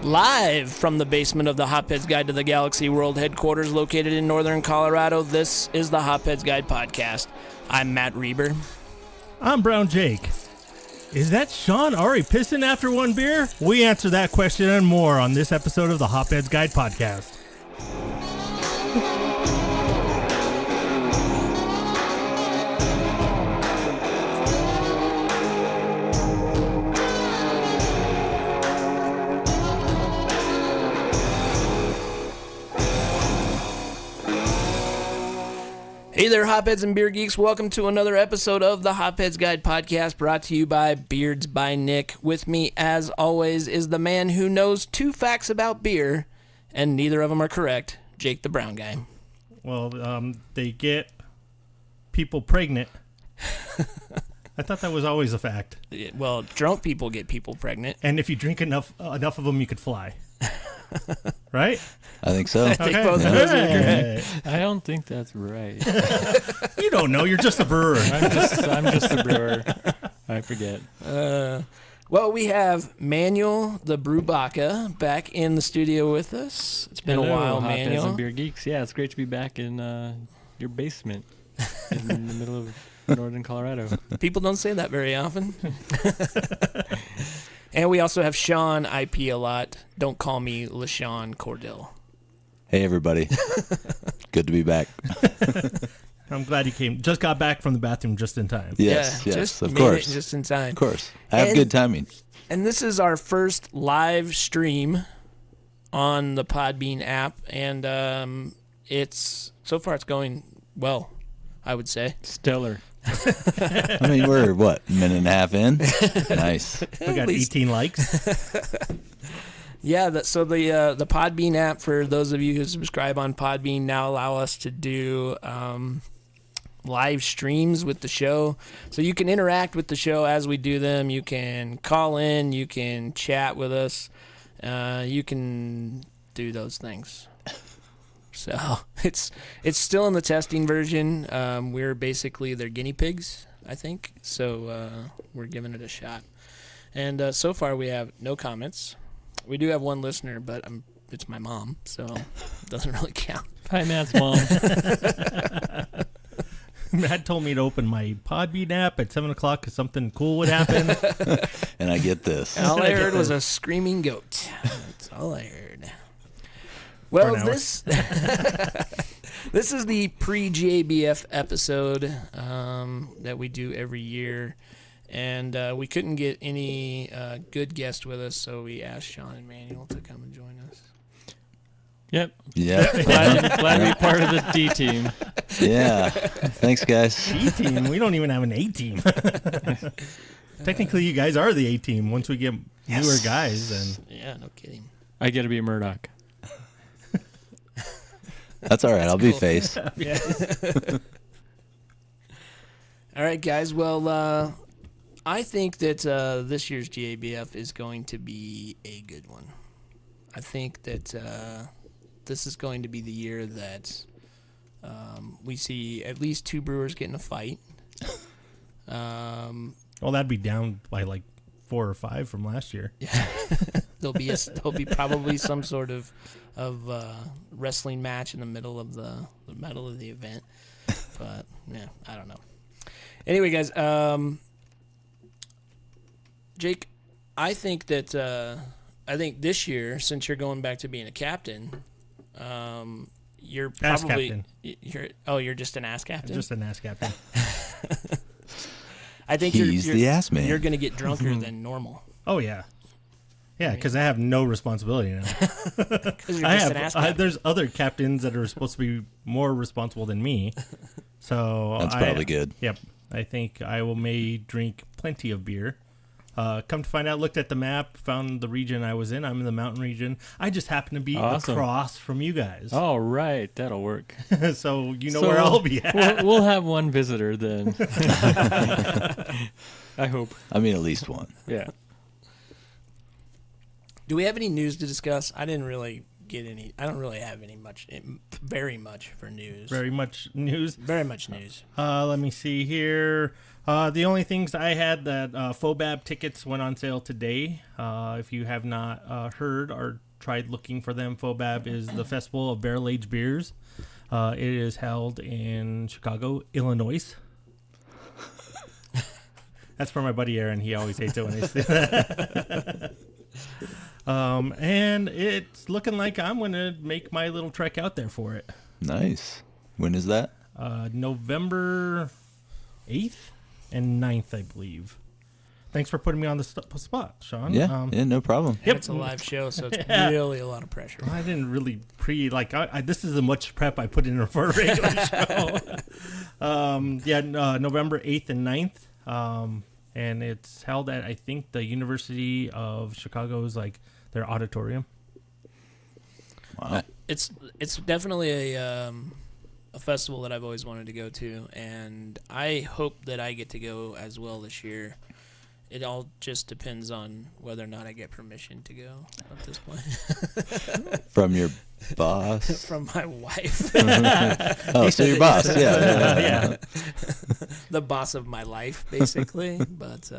Live from the basement of the Hopheads Guide to the Galaxy World headquarters located in northern Colorado, this is the Hopheads Guide podcast. I'm Matt Reber. I'm Brown Jake. Is that Sean already pissing after one beer? We answer that question and more on this episode of the Hopheads Guide podcast. Hey there, Hopheads and Beer Geeks. Welcome to another episode of the Hopheads Guide podcast brought to you by Beerds by Nick. With me, as always, is the man who knows 2 facts about beer, and neither of them are correct, Jake the Brown Guy. Well, they get people pregnant. I thought that was always a fact. Well, drunk people get people pregnant. And if you drink enough of them, you could fly. Right? I think so. I think both of those are correct. I don't think that's right. You don't know. You're just a brewer. I'm just a brewer. I forget. Well, we have Manual, the Brew Baca, back in the studio with us. It's been a while, Hopheads Manual. and Beer Geeks. Yeah, it's great to be back in your basement in the middle of northern Colorado. People don't say that very often. And we also have Sean, IP a lot. Don't call me LaShawn Cordell. Hey, everybody. Good to be back. I'm glad you came. Just got back from the bathroom just in time. Yes, Yeah, yes, just of made course. it just in time. Of course. I have good timing. And this is our first live stream on the Podbean app, and it's going well, I would say. Stellar. I mean, we're, what, a minute and a half in? Nice. We got 18 likes. Yeah, so the Podbean app, for those of you who subscribe on Podbean, now allow us to do live streams with the show. So you can interact with the show as we do them. You can call in. You can chat with us. You can do those things. So it's still in the testing version. We're basically their guinea pigs, I think. So we're giving it a shot. And so far we have no comments. We do have one listener, but it's my mom, so it doesn't really count. Hi, Matt's mom. Matt told me to open my Podbean app at 7 o'clock because something cool would happen. And I get this. And all I heard was a screaming goat. That's all I heard. Well, this is the pre-GABF episode that we do every year. And we couldn't get any good guest with us, so we asked Sean and Manuel to come and join us. Yep. Yeah. Glad to be part of the D team. Yeah. Thanks, guys. D team? We don't even have an A team. Technically, you guys are the A team once we get newer guys. And Yeah, no kidding. I get to be Murdoch. That's all right. I'll be face. Yeah. All right, guys. Well, I think that this year's GABF is going to be a good one. I think that this is going to be the year that we see at least 2 brewers get in a fight. Well, that'd be down by like 4 or 5 from last year. Yeah. there'll be probably some sort of wrestling match in the middle of the event. But yeah, I don't know. Anyway, guys, Jake, I think this year, since you're going back to being a captain, you're probably you're just an ass captain. Just an ass captain. I think He's the ass man. You're going to get drunker than normal. Oh yeah, yeah. Because I have no responsibility now. Because you're just an ass captain. There's other captains that are supposed to be more responsible than me. So That's probably good. Yep. I think I may drink plenty of beer. Come to find out, looked at the map, found the region I was in. I'm in the mountain region. I just happen to be across from you guys. Oh, right. That'll work. So you know where I'll be at. We'll have one visitor then. I hope. I mean, at least one. Yeah. Do we have any news to discuss? I didn't really get any. I don't really have very much for news. Very much news. Very much news. Let me see here. The only things I had that FOBAB tickets went on sale today. If you have not heard or tried looking for them, FOBAB is the Festival of Barrel-Aged Beers. It is held in Chicago, Illinois. That's for my buddy Aaron. He always hates it when I say that. And it's looking like I'm going to make my little trek out there for it. Nice. When is that? November 8th and 9th, I believe. Thanks for putting me on the spot, Sean. Yeah, no problem. Yep. It's a live show, so it's really a lot of pressure. I didn't really this is as much prep I put in for a regular show. November 8th and 9th. And it's held at, I think, the University of Chicago's, their auditorium. Wow. It's definitely a festival that I've always wanted to go to, and I hope that I get to go as well this year. It all just depends on whether or not I get permission to go at this point. From your boss? From my wife. Oh, so your boss, yeah. The boss of my life, basically. But,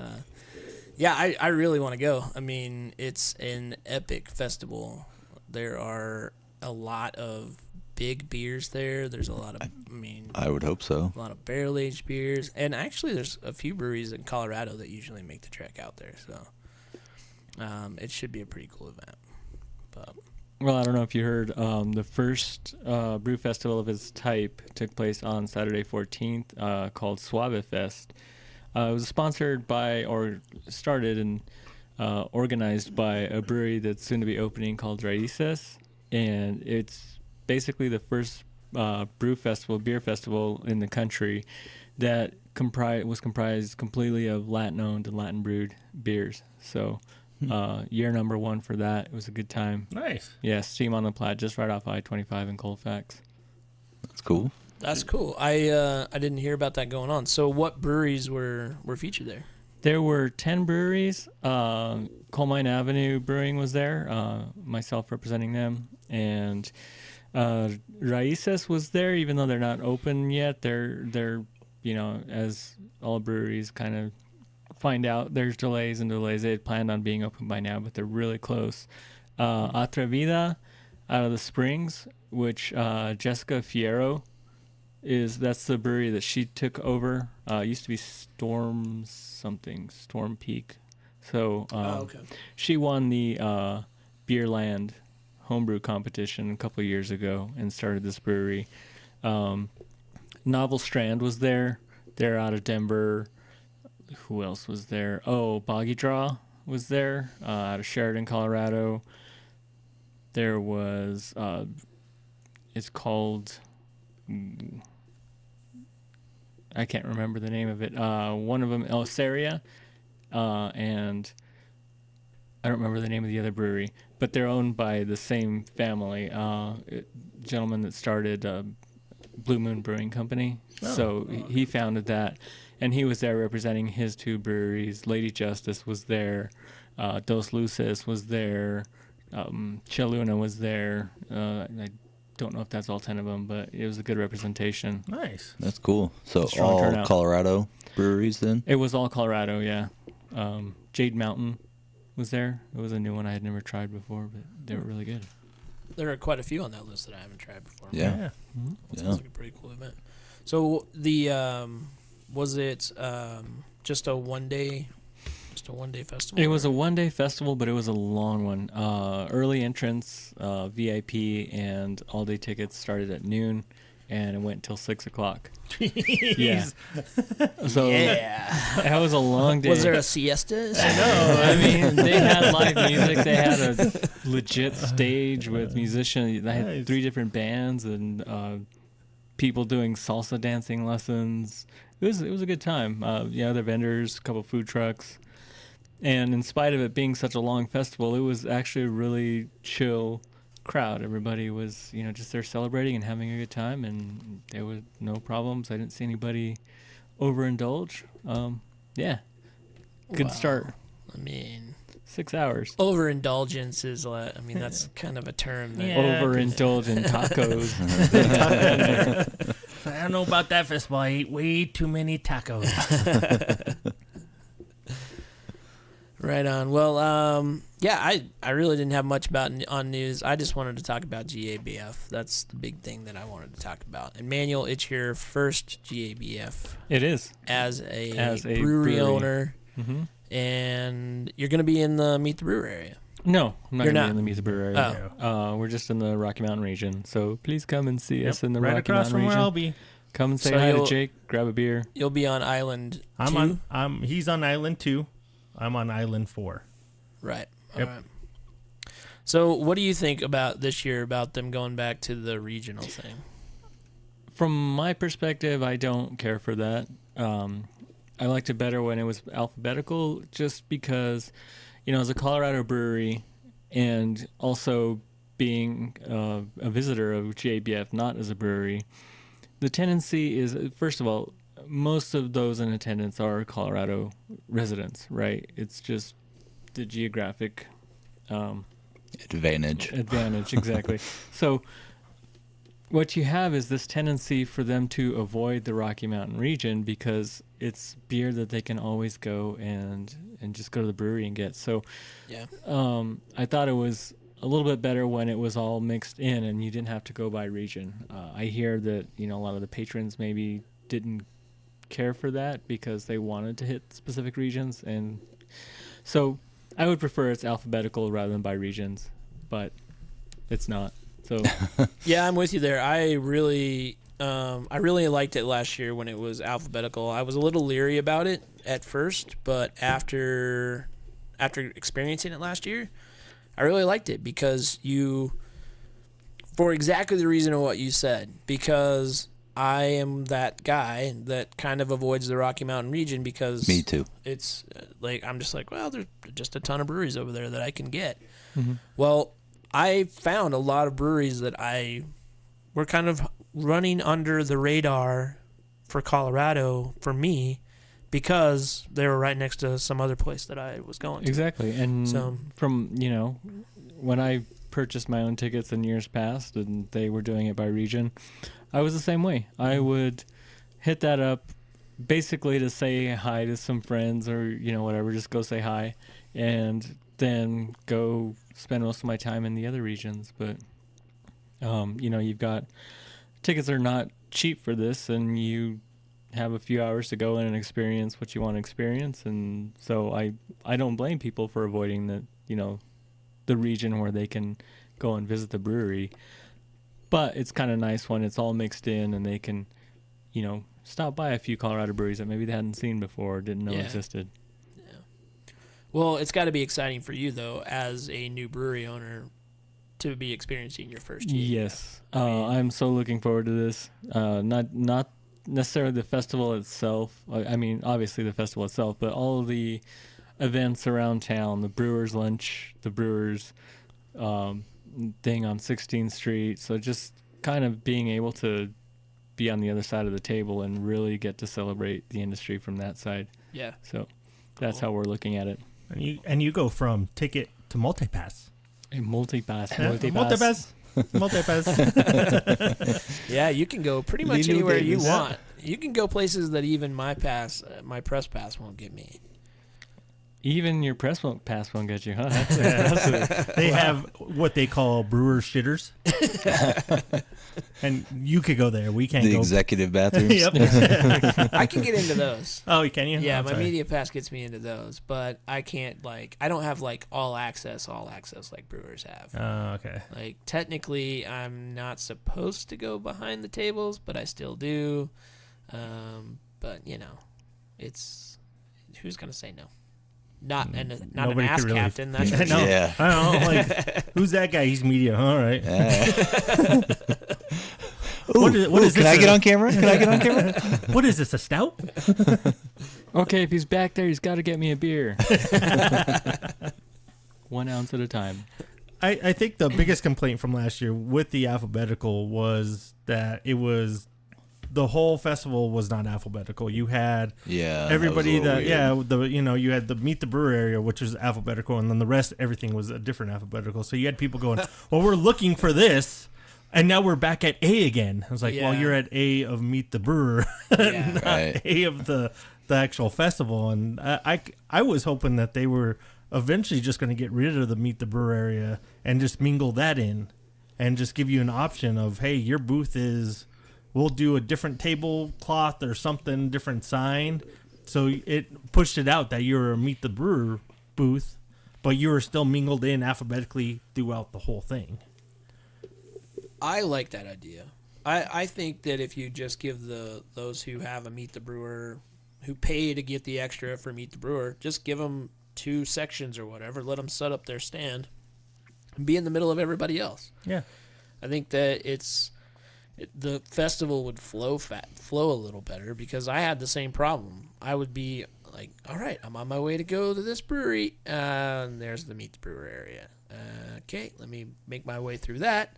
I really want to go. I mean, it's an epic festival. There are a lot of big beers there. There's a lot of, I would hope so. A lot of barrel-aged beers. And actually, there's a few breweries in Colorado that usually make the trek out there. So it should be a pretty cool event. But well, I don't know if you heard, the first brew festival of its type took place on Saturday 14th called Suave Fest. It was sponsored by, or started and organized by a brewery that's soon to be opening called Raíces. And it's basically the first beer festival in the country that was comprised completely of Latin-owned and Latin-brewed beers. So year number 1 for that. It was a good time. Nice. Yeah, Steam on the Platte, just right off I-25 in Colfax. That's cool. That's cool. I didn't hear about that going on. So what breweries were featured there? There were 10 breweries. Coalmine Avenue Brewing was there, myself representing them. And Raíces was there, even though they're not open yet. They're as all breweries kind of find out, there's delays. They had planned on being open by now, but they're really close. Atrevida out of the Springs, which Jessica Fierro that's the brewery that she took over. It used to be Storm Peak. So okay. She won the Beerland homebrew competition a couple of years ago and started this brewery. Novel Strand was there. They're out of Denver. Who else was there? Oh, Boggy Draw was there, out of Sheridan, Colorado. There was, it's called, I can't remember the name of it. One of them, Saria, and I don't remember the name of the other brewery, but they're owned by the same family. Gentleman that started Blue Moon Brewing Company. So he founded that, and he was there representing his 2 breweries. Lady Justice was there. Dos Luces was there. Chaluna was there. I don't know if that's all 10 of them, but it was a good representation. Nice. That's cool. So Strong all turnout. Colorado breweries then? It was all Colorado, yeah. Jade Mountain was there. It was a new one I had never tried before, but they were really good. There are quite a few on that list that I haven't tried before. Yeah. Mm-hmm. Sounds like a pretty cool event. So the was it just a one day festival? It was a one-day festival, but it was a long one. Early entrance, VIP, and all-day tickets started at noon, and it went till 6 o'clock. Yeah. So that was a long day. Was there a siesta? I know. I mean, they had live music. They had a legit stage with musicians. They had 3 different bands and people doing salsa dancing lessons. It was a good time. Other vendors, a couple food trucks. And in spite of it being such a long festival, it was actually a really chill crowd. Everybody was, just there celebrating and having a good time, and there was no problems. I didn't see anybody overindulge. Good start. I mean, 6 hours. Overindulgence is, I mean, that's kind of a term. That, Yeah. Overindulge in tacos. I don't know about that festival. I ate way too many tacos. Right on. Well, yeah, I really didn't have much on news. I just wanted to talk about GABF. That's the big thing that I wanted to talk about. And Manuel, it's your first GABF It is. as a brewery owner, Mm-hmm. and you're going to be in the Meet the Brewer area. No, I'm not You're going to not? be in the Meet the Brewer area. We're just in the Rocky Mountain region. So please come and see us in the right Rocky across Mountain from where region. I'll be. Come and say So hi to you'll- Jake, grab a beer. You'll be on Island 2? He's on Island 2. I'm on Island 4. Right. Yep. All right. So what do you think about this year, about them going back to the regional thing? From my perspective, I don't care for that. I liked it better when it was alphabetical, just because, as a Colorado brewery, and also being a visitor of GABF, not as a brewery, the tendency is, first of all, most of those in attendance are Colorado residents, right? It's just the geographic Advantage. exactly. So what you have is this tendency for them to avoid the Rocky Mountain region because it's beer that they can always go and just go to the brewery and get. So Yeah. I thought it was a little bit better when it was all mixed in and you didn't have to go by region. I hear that a lot of the patrons maybe didn't care for that because they wanted to hit specific regions, and so I would prefer it's alphabetical rather than by regions, but it's not. So Yeah, I'm with you there. I really liked it last year when it was alphabetical. I was a little leery about it at first, but after experiencing it last year, I really liked it because for exactly the reason of what you said, because I am that guy that kind of avoids the Rocky Mountain region because Me too. it's I'm just like, well, there's just a ton of breweries over there that I can get. Mhm. Well, I found a lot of breweries that were kind of running under the radar for Colorado for me because they were right next to some other place that I was going to. exactly, and So- from when I purchased my own tickets in years past and they were doing it by region, I was the same way. I would hit that up basically to say hi to some friends or whatever, just go say hi, and then go spend most of my time in the other regions. But you've got tickets are not cheap for this, and you have a few hours to go in and experience what you want to experience, and so I don't blame people for avoiding the region where they can go and visit the brewery. But it's kind of nice when it's all mixed in and they can stop by a few Colorado breweries that maybe they hadn't seen before or didn't know Yeah. existed. Well, it's got to be exciting for you though, as a new brewery owner, to be experiencing your first year. Yes, I mean- I'm so looking forward to this. Not necessarily the festival itself. I mean, obviously the festival itself, but all of the events around town, the Brewers Lunch, the Brewers thing on 16th Street. So just kind of being able to be on the other side of the table and really get to celebrate the industry from that side. Yeah. So that's Cool. how we're looking at it. And you go from ticket to multipass. A multi-pass. Multipass. Yeah, you can go pretty much Lilo anywhere you Davis. want. You can go places that even my press pass won't get me. Even your press pass won't get you, huh? That's impressive. They have what they call brewer shitters. And you could go there. We can't The go. executive bathrooms. Yep. I can get into those. Oh, can you? Yeah, Oh, my sorry. media pass gets me into those, but I can't I don't have all access like Brewers have. Oh, okay. Like technically, I'm not supposed to go behind the tables, but I still do. But it's who's gonna say no? Not an Nobody ass could really- captain. That's I for know. sure. Yeah. I don't know. Like, who's that guy? He's media. All right. Yeah. What is Can this I get a- on camera? Can I get on camera? What is this? A stout? Okay, if he's back there, he's got to get me a beer. 1 ounce at a time. I think the biggest complaint from last year with the alphabetical was that it was the whole festival was not alphabetical. You had everybody you had the Meet the Brewer area, which was alphabetical, and then the rest, everything was a different alphabetical. So you had people going, well, we're looking for this, and now we're back at A again. I was like, well, you're at A of Meet the Brewer, not A of the actual festival. And I was hoping that they were eventually just going to get rid of the Meet the Brewer area and just mingle that in and just give you an option of, hey, your booth is, we'll do a different tablecloth or something, different sign. So it pushed it out that you're a Meet the Brewer booth, but you were still mingled in alphabetically throughout the whole thing. I like that idea. I think that if you just give those who have a Meet the Brewer, who pay to get the extra for Meet the Brewer, just give them 2 sections or whatever, let them set up their stand and be in the middle of everybody else. Yeah. I think that the festival would flow a little better, because I had the same problem. I would be like, all right, I'm on my way to go to this brewery, and there's the Meet the Brewer area. Okay, let me make my way through that.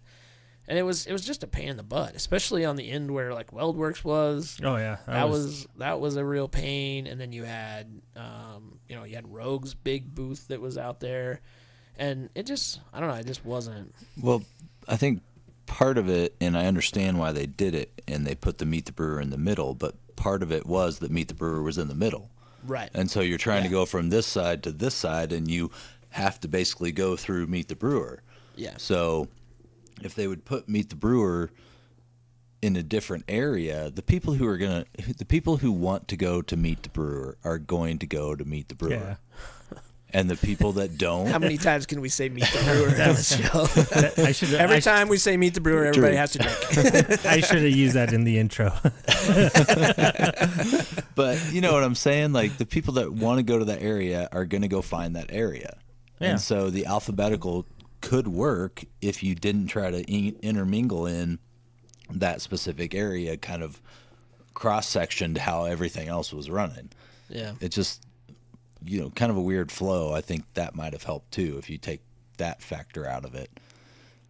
And it was just a pain in the butt, especially on the end where like WeldWorks was. Oh yeah, that was a real pain. And then you had you had Rogue's big booth that was out there, and it just wasn't. Well, I think part of it, and I understand why they did it, and they put the Meet the Brewer in the middle, but part of it was that Meet the Brewer was in the middle. Right. And so you're trying to go from this side to this side, and you have to basically go through Meet the Brewer. Yeah. So if they would put Meet the Brewer in a different area, the people who want to go to Meet the Brewer are going to go to Meet the Brewer. Yeah. And the people that don't. How many times can we say Meet the Brewer on the show? Every time we say Meet the Brewer, everybody has to drink. I should have used that in the intro. But you know what I'm saying? Like, the people that want to go to that area are going to go find that area. Yeah. And so the alphabetical could work if you didn't try to intermingle in that specific area, kind of cross-sectioned how everything else was running. Yeah. It just, kind of a weird flow. I think that might have helped too if you take that factor out of it.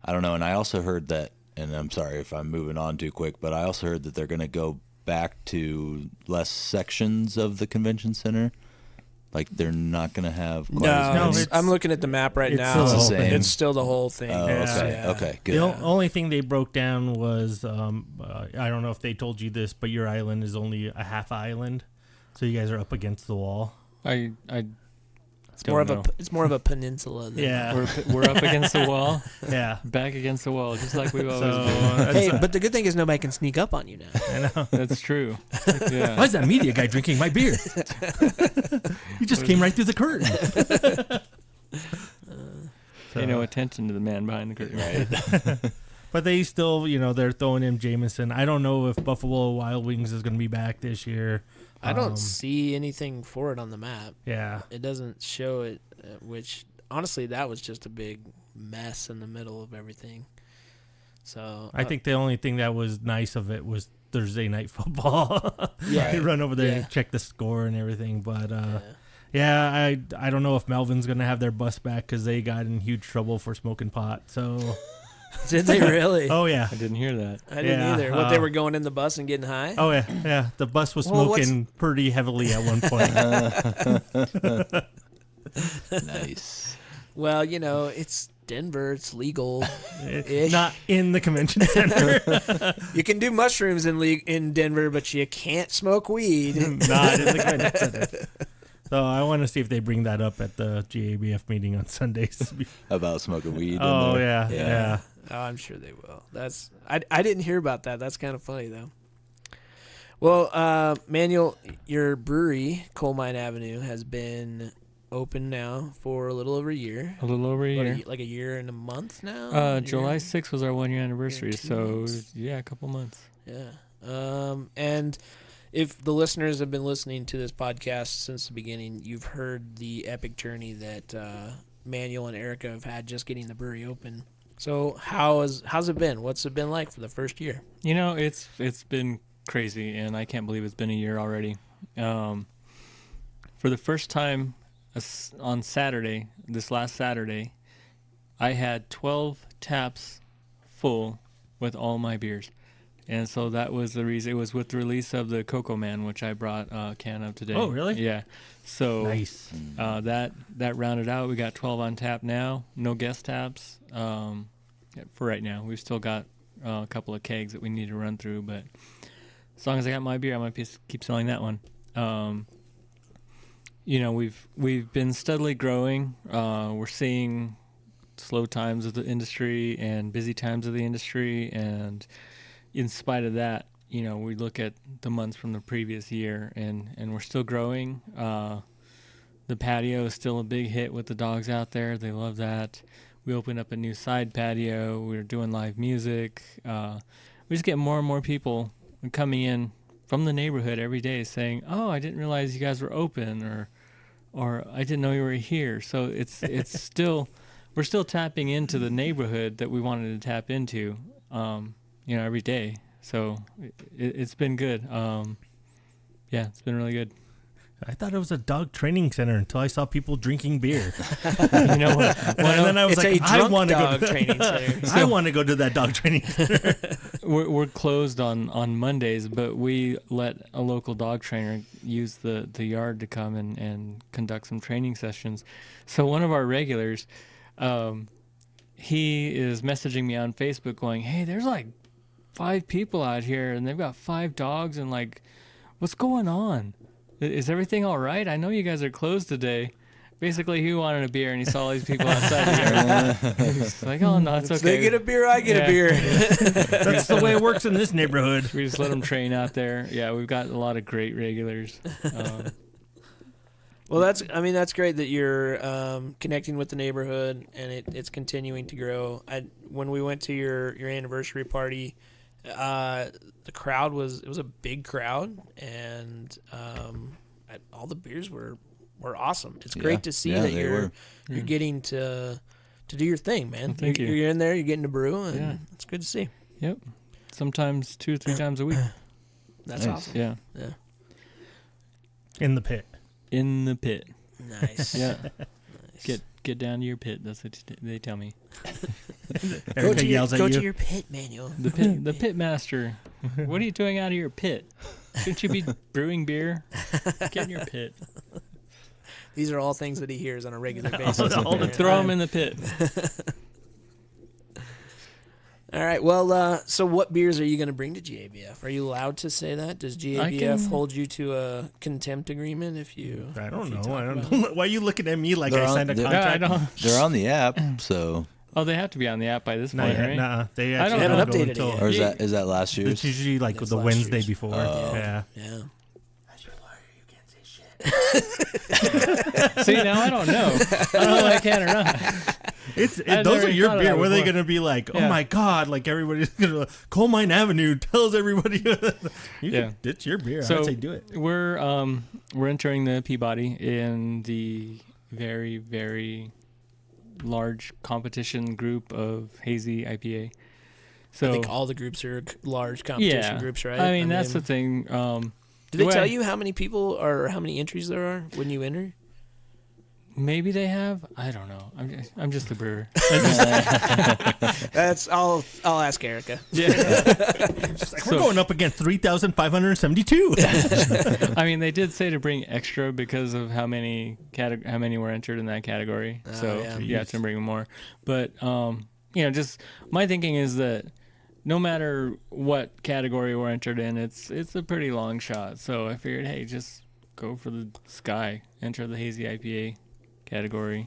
I don't know. And I also heard that, and I'm sorry if I'm moving on too quick, but I also heard that they're going to go back to less sections of the convention center. Like, they're not going to have quite as many. I'm looking at the map right now. It's still the whole thing. Oh, okay, good. The only thing they broke down was, I don't know if they told you this, but your island is only a half island, so you guys are up against the wall. It's more of a peninsula. We're up against the wall. Yeah, back against the wall, just like we've always been. Hey, but the good thing is nobody can sneak up on you now. I know. That's true. Yeah. Why is that media guy drinking my beer? He just came right through the curtain. Pay no attention to the man behind the curtain. Right. But they still, they're throwing in Jameson. I don't know if Buffalo Wild Wings is going to be back this year. I don't see anything for it on the map. Yeah. It doesn't show it, which, honestly, that was just a big mess in the middle of everything. So I think the only thing that was nice of it was Thursday night football. Yeah. You run over there and check the score and everything. But, I don't know if Melvin's going to have their bus back because they got in huge trouble for smoking pot. So... Did they really? Oh, yeah. I didn't hear that. I didn't either. They were going in the bus and getting high? Oh, yeah. Yeah. The bus was smoking pretty heavily at one point. Nice. Well, it's Denver. It's legal. Not in the convention center. You can do mushrooms in Denver, but you can't smoke weed. Not in the convention center. So I want to see if they bring that up at the GABF meeting on Sundays. About smoking weed. Oh, yeah. Oh, I'm sure they will. I didn't hear about that. That's kind of funny, though. Well, Manual, your brewery, Coalmine Avenue, has been open now for a little over a year. A little over a year. Like a year and a month now? July 6th was our 1-year anniversary, so a couple months. Yeah. And if the listeners have been listening to this podcast since the beginning, you've heard the epic journey that Manuel and Erica have had just getting the brewery open. So how's it been? What's it been like for the first year? It's been crazy, and I can't believe it's been a year already. For the first time on Saturday, this last Saturday, I had 12 taps full with all my beers. And so that was the reason. It was with the release of the Cocoa Man, which I brought a can of today. Oh, really? Yeah. So Nice. That rounded out. We got 12 on tap now. No guest taps for right now. We've still got a couple of kegs that we need to run through, but as long as I got my beer, I might keep selling that one. We've been steadily growing. We're seeing slow times of the industry and busy times of the industry, and in spite of that, we look at the months from the previous year, and we're still growing. The patio is still a big hit with the dogs out there. They love that. We opened up a new side patio. We're doing live music. We just get more and more people coming in from the neighborhood every day saying, "Oh, I didn't realize you guys were open," or "I didn't know you were here." So it's still, we're still tapping into the neighborhood that we wanted to tap into, every day. So it's been good. It's been really good. I thought it was a dog training center until I saw people drinking beer. You know what? And then I was like, I want to go. Training center. I want to go to that dog training center. We're closed on Mondays, but we let a local dog trainer use the yard to come and conduct some training sessions. So one of our regulars, he is messaging me on Facebook going, "Hey, there's like 5 people out here and they've got 5 dogs, and like, what's going on? Is everything all right? I know you guys are closed today." Basically, he wanted a beer, and he saw all these people outside the yard. He's like, "Oh, no, it's okay. They get a beer, I get a beer." That's the way it works in this neighborhood. We just let them train out there. Yeah, we've got a lot of great regulars. Well, that's great that you're connecting with the neighborhood, and it's continuing to grow. When we went to your anniversary party, the crowd was a big crowd, and all the beers were awesome. It's great to see that you're getting to do your thing, man. Well, thank you. You're in there, you're getting to brew, and it's good to see. Yep. Sometimes 2 or 3 times a week. That's awesome. Yeah. In the pit. In the pit. Nice. Yeah. Nice. Get down to your pit. That's what they tell me. Go to you. your pit, Manual. The pit master. What are you doing out of your pit? Shouldn't you be brewing beer? Get in your pit. These are all things that he hears on a regular basis. Throw them in the pit. All right. Well, so what beers are you going to bring to GABF? Are you allowed to say that? Does GABF hold you to a contempt agreement if you? I don't know. Why are you looking at me like I signed a contract? They're on the app, so. Oh, they have to be on the app by this point, right? Nah, they haven't updated it yet. Or is that last year's? It's usually like the Wednesday before. Yeah. That's your lawyer. You can't say shit. See, now I don't know. I don't know if I can or not. Those are your beer. What are they going to be like? Oh my God! Like everybody's going to Coalmine Avenue tells everybody. It's your beer. So I'd say do it. We're entering the Peabody in the very, very large competition group of hazy IPA. So I think all the groups are large competition groups, right? I mean, that's the thing. Do they tell you how many people or how many entries there are when you enter? Maybe they have. I don't know. I'm just the brewer. I'll ask Erica. We're going up against 3,572. I mean, they did say to bring extra because of how many were entered in that category. To bring more. But just my thinking is that no matter what category we're entered in, it's a pretty long shot. So I figured, hey, just go for the sky. Enter the hazy IPA category.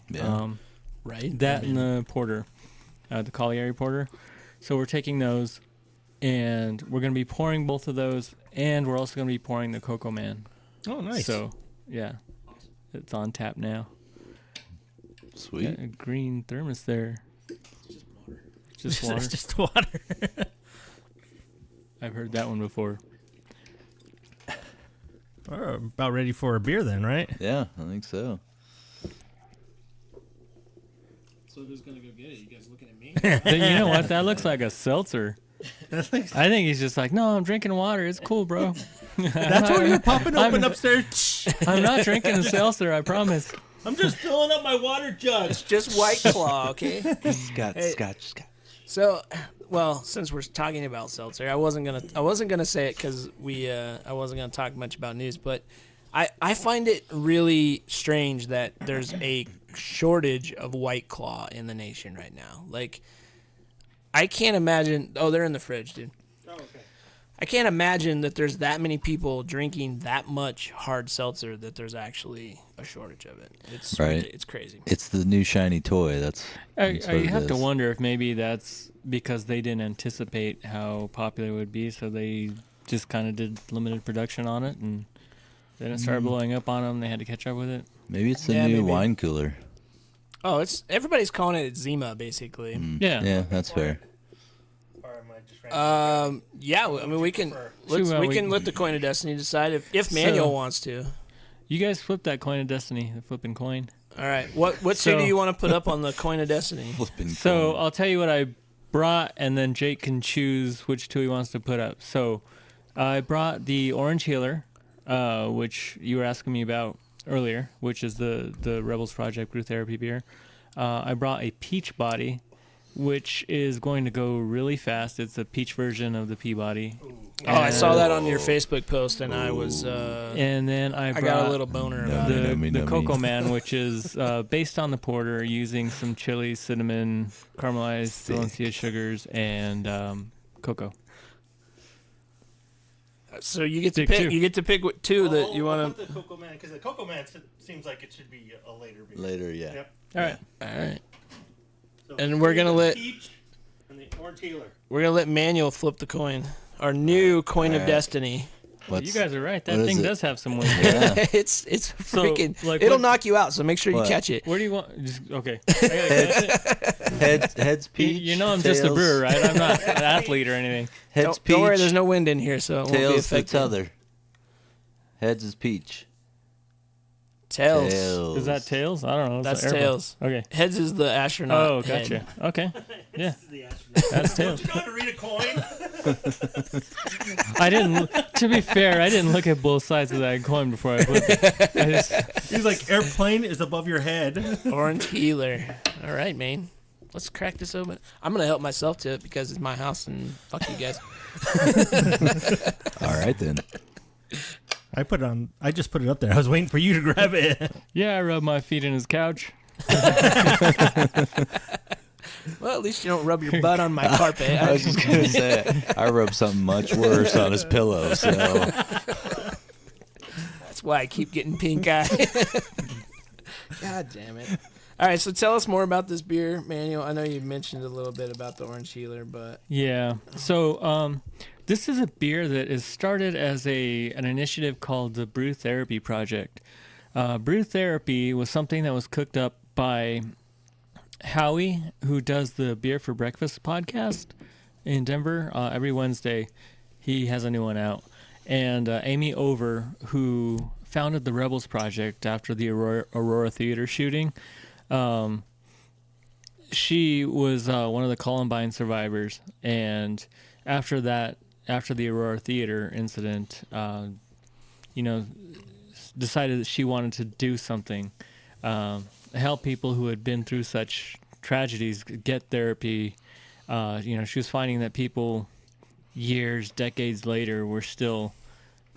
Right. That and the porter, the Colliery porter. So we're taking those, and we're going to be pouring both of those, and we're also going to be pouring the Cocoa Man. Oh, nice. So, yeah, it's on tap now. Sweet. Got a green thermos there. Just water. It's just water. I've heard that one before. We're about ready for a beer then, right? Yeah, I think so. So who's gonna go get it? You guys looking at me? You know what? That looks like a seltzer. I think he's just like, no, I'm drinking water. It's cool, bro. That's what you're popping open upstairs. I'm not drinking a seltzer, I promise. I'm just filling up my water jug. It's just White Claw, okay? Scotch. So, well, since we're talking about seltzer, I wasn't gonna say it because I wasn't gonna talk much about news, but I find it really strange that there's a shortage of White Claw in the nation right now. Like, I can't imagine. Oh, they're in the fridge, dude. Oh, okay. I can't imagine that there's that many people drinking that much hard seltzer that there's actually a shortage of it. It's Right. It's crazy. It's the new shiny toy. That's I what it have to is. wonder if maybe that's because they didn't anticipate how popular it would be, so they just kind of did limited production on it, and then it started blowing up on them. They had to catch up with it. Maybe it's the Yeah, new maybe. wine cooler. Oh, everybody's calling it Zima basically. Yeah. Yeah, that's fair. Or am I just random? Yeah, I mean we can So, we we- can let the Coin of Destiny decide if Manual wants to. You guys flipped that coin of destiny, the flipping coin. All right, what two So- do you want to put up on the Coin of Destiny? Flipping So coin. I'll tell you what I brought, and then Jake can choose which two he wants to put up. So I brought the Orange Healer, which you were asking me about earlier, which is the Rebels Project Brew Therapy beer. I brought a Peach Body, which is going to go really fast. It's a peach version of the Peabody. Oh, I saw that on your Facebook post, and I was And then I I brought got a little boner about it. the Cocoa Man, which is based on the porter, using some chili, cinnamon, caramelized Valencia sugars, and cocoa. So you get to Pick pick. two. You get to pick what two that you want to. The Cocoa Man, because the Cocoa Man seems like it should be a later beer. Later, yeah. Yep. All right. to. All right, So And we're gonna let- Peach and the Orange Healer. we're gonna let Manuel flip the coin. Our new Coin of Alright. Destiny. What's, You guys are right. what That is thing it? does have some wind. Yeah. it's So, freaking. like, it'll what- knock you out. So make sure you What? catch it. Where do you want? Just, okay. I gotta catch it. Heads You, peach. you know I'm just a tails- brewer, right? I'm not an athlete or anything. Heads Don't worry, peach, there's no wind in here, so it won't be tails the affected. t'other. Heads is peach. Tails. Tails. Is that tails? I don't know. It's That's an airboat. tails. Okay. Heads is the astronaut. Oh, head. gotcha. Okay. Yeah, This is the astronaut. that's tails. Don't you know how to read a coin? I didn't. To be fair, I didn't look at both sides of that coin before I flipped it. I just, He's like, airplane is above your head. Orange Healer. All right, man. Let's crack this open. I'm gonna help myself to it because it's my house and fuck you guys. All right then. I put it on. I just put it up there. I was waiting for you to grab it. yeah, I rubbed my feet in his couch. Well, at least you don't rub your butt on my carpet. I was just gonna say I rubbed something much worse on his pillow. So That's why I keep getting pink eye. God damn it. All right, so tell us more about this beer, Manuel. I know you mentioned a little bit about the Orange Healer, but Yeah. So this is a beer that is started as an initiative called the Brew Therapy Project. Brew Therapy was something that was cooked up by Howie, who does the Beer for Breakfast podcast in Denver. Every Wednesday, he has a new one out. And Amy Over, who founded the Rebels Project after the Aurora Theater shooting. She was one of the Coalmine survivors, and after the Aurora Theater incident, decided that she wanted to do something, help people who had been through such tragedies get therapy. She was finding that people years, decades later were still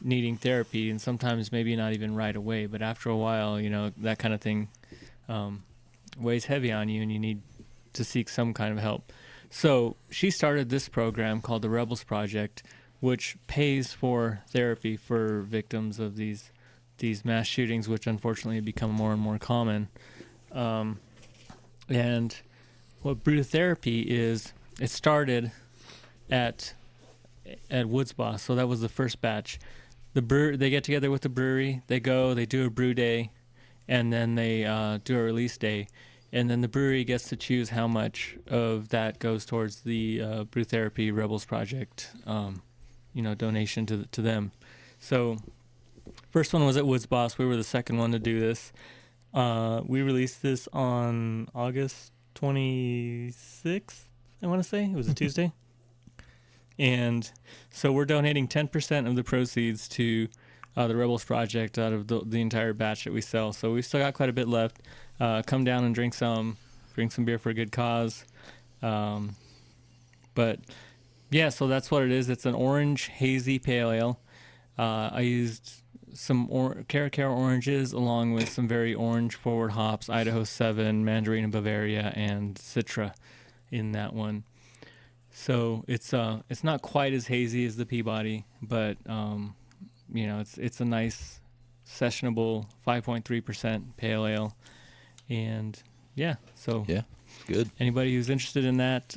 needing therapy, and sometimes maybe not even right away, but after a while, that kind of thing weighs heavy on you and you need to seek some kind of help. So she started this program called the Rebels Project, which pays for therapy for victims of these mass shootings, which unfortunately have become more and more common. And what brew therapy is, it started at Woods Boss, so that was the first batch. They get together with the brewery, they do a brew day, and then they do a release day. And then the brewery gets to choose how much of that goes towards the Brew Therapy Rebels Project, donation to them. So, first one was at Woods Boss. We were the second one to do this. We released this on August 26th, I want to say. It was a Tuesday. And so we're donating 10% of the proceeds to the Rebels Project out of the entire batch that we sell. So we still got quite a bit left. Come down and drink some beer for a good cause. But yeah, so that's what it is. It's an orange hazy pale ale. I used some Caracara oranges along with some very orange forward hops, Idaho 7, Mandarin and Bavaria, and Citra in that one. So it's not quite as hazy as the Peabody, but it's a nice sessionable 5.3% pale ale, and so good. Anybody who's interested in that,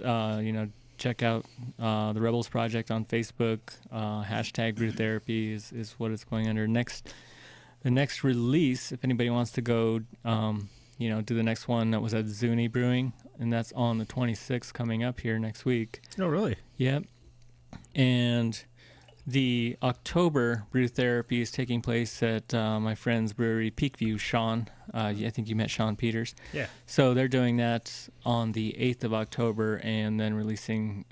check out the Rebels Project on Facebook. Hashtag Brew Therapy is what it's going under. The next release, if anybody wants to go, do the next one, that was at Zuni Brewing, and that's on the 26th coming up here next week. Oh, really? Yep. And the October Brew Therapy is taking place at my friend's brewery, Peakview, Sean. I think you met Sean Peters. Yeah. So they're doing that on the 8th of October and then releasing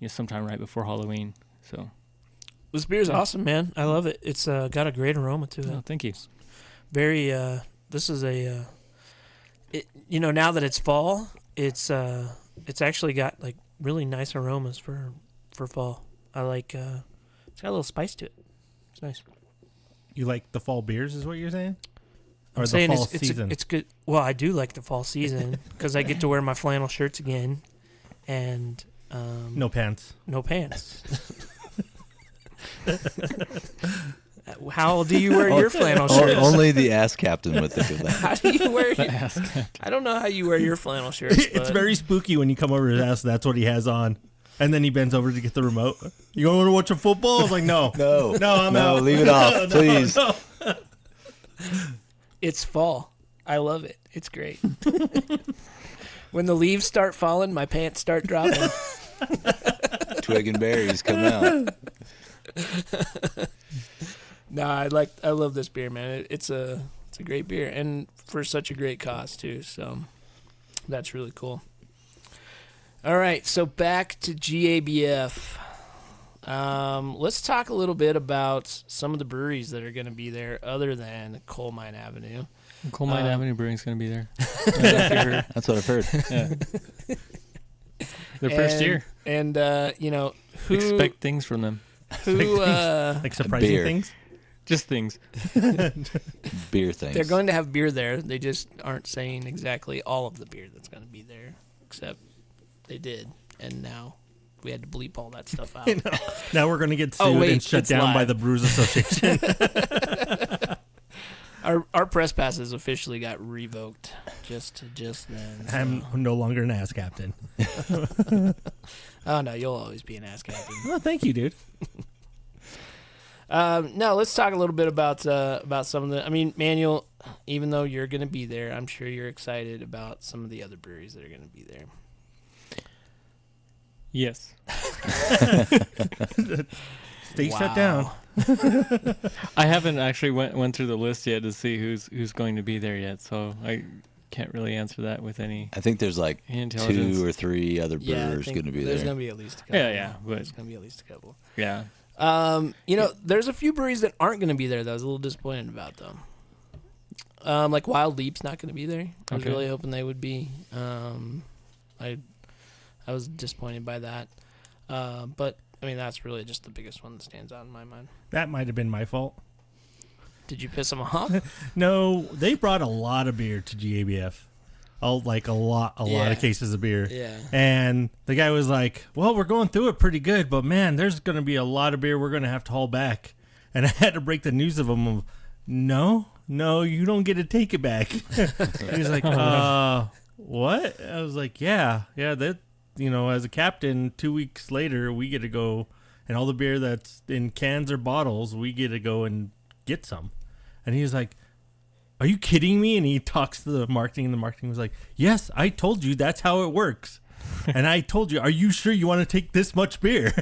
sometime right before Halloween. So this beer is awesome, man. I love it. It's got a great aroma to it. Oh, thank you. Very. This is now that it's fall, it's actually got like really nice aromas for fall. I like. It's got a little spice to it. It's nice. You like the fall beers, is what you're saying? Or I'm the saying fall season? It's good. Well, I do like the fall season because I get to wear my flannel shirts again, and no pants. No pants. How do you wear your flannel shirts? Only the ass captain would think of that. How do you wear your, I don't know how you wear your flannel shirts. It's very spooky when you come over to his house. That's what he has on. And then he bends over to get the remote. You want to watch a football? I was like, no. No, I'm out. Leave it off, please. No. It's fall. I love it. It's great. When the leaves start falling, my pants start dropping. Twig and berries come out. I love this beer, man. It's a great beer, and for such a great cost too. So that's really cool. All right, so back to GABF. Let's talk a little bit about some of the breweries that are going to be there, other than Coalmine Avenue. Coalmine Avenue Brewing's going to be there. That's what I've heard. Yeah. Their first year. And who expect things from them? Who like surprising beer. things? Just things. Beer things. They're going to have beer there. They just aren't saying exactly all of the beer that's going to be there, except they did, and now we had to bleep all that stuff out. Now we're going to get sued and shut down by the Brewers Association. Our press passes officially got revoked just then. So. I'm no longer an ass captain. Oh no, you'll always be an ass captain. Well, thank you, dude. No, let's talk a little bit about some of the. I mean, Manual, even though you're going to be there, I'm sure you're excited about some of the other breweries that are going to be there. Yes. Stay shut down. I haven't actually went through the list yet to see who's going to be there yet, so I can't really answer that with any. I think there's like 2 or 3 other brewers going to be there. There's going to be at least a couple. Yeah, but there's going to be at least a couple. Yeah. There's a few breweries that aren't going to be there that I was a little disappointed about, though. Like Wild Leap's not going to be there. I was really hoping they would be. I was disappointed by that. But, I mean, that's really just the biggest one that stands out in my mind. That might have been my fault. Did you piss them off? No, they brought a lot of beer to GABF. A lot of cases of beer. Yeah. And the guy was like, well, we're going through it pretty good, but man, there's going to be a lot of beer we're going to have to haul back. And I had to break the news of him of, no, you don't get to take it back. He's like, what? I was like, yeah, that, as a captain, 2 weeks later, we get to go, and all the beer that's in cans or bottles, we get to go and get some. And he was like, are you kidding me? And he talks to the marketing, and the marketing was like, yes, I told you that's how it works. And I told you, are you sure you want to take this much beer?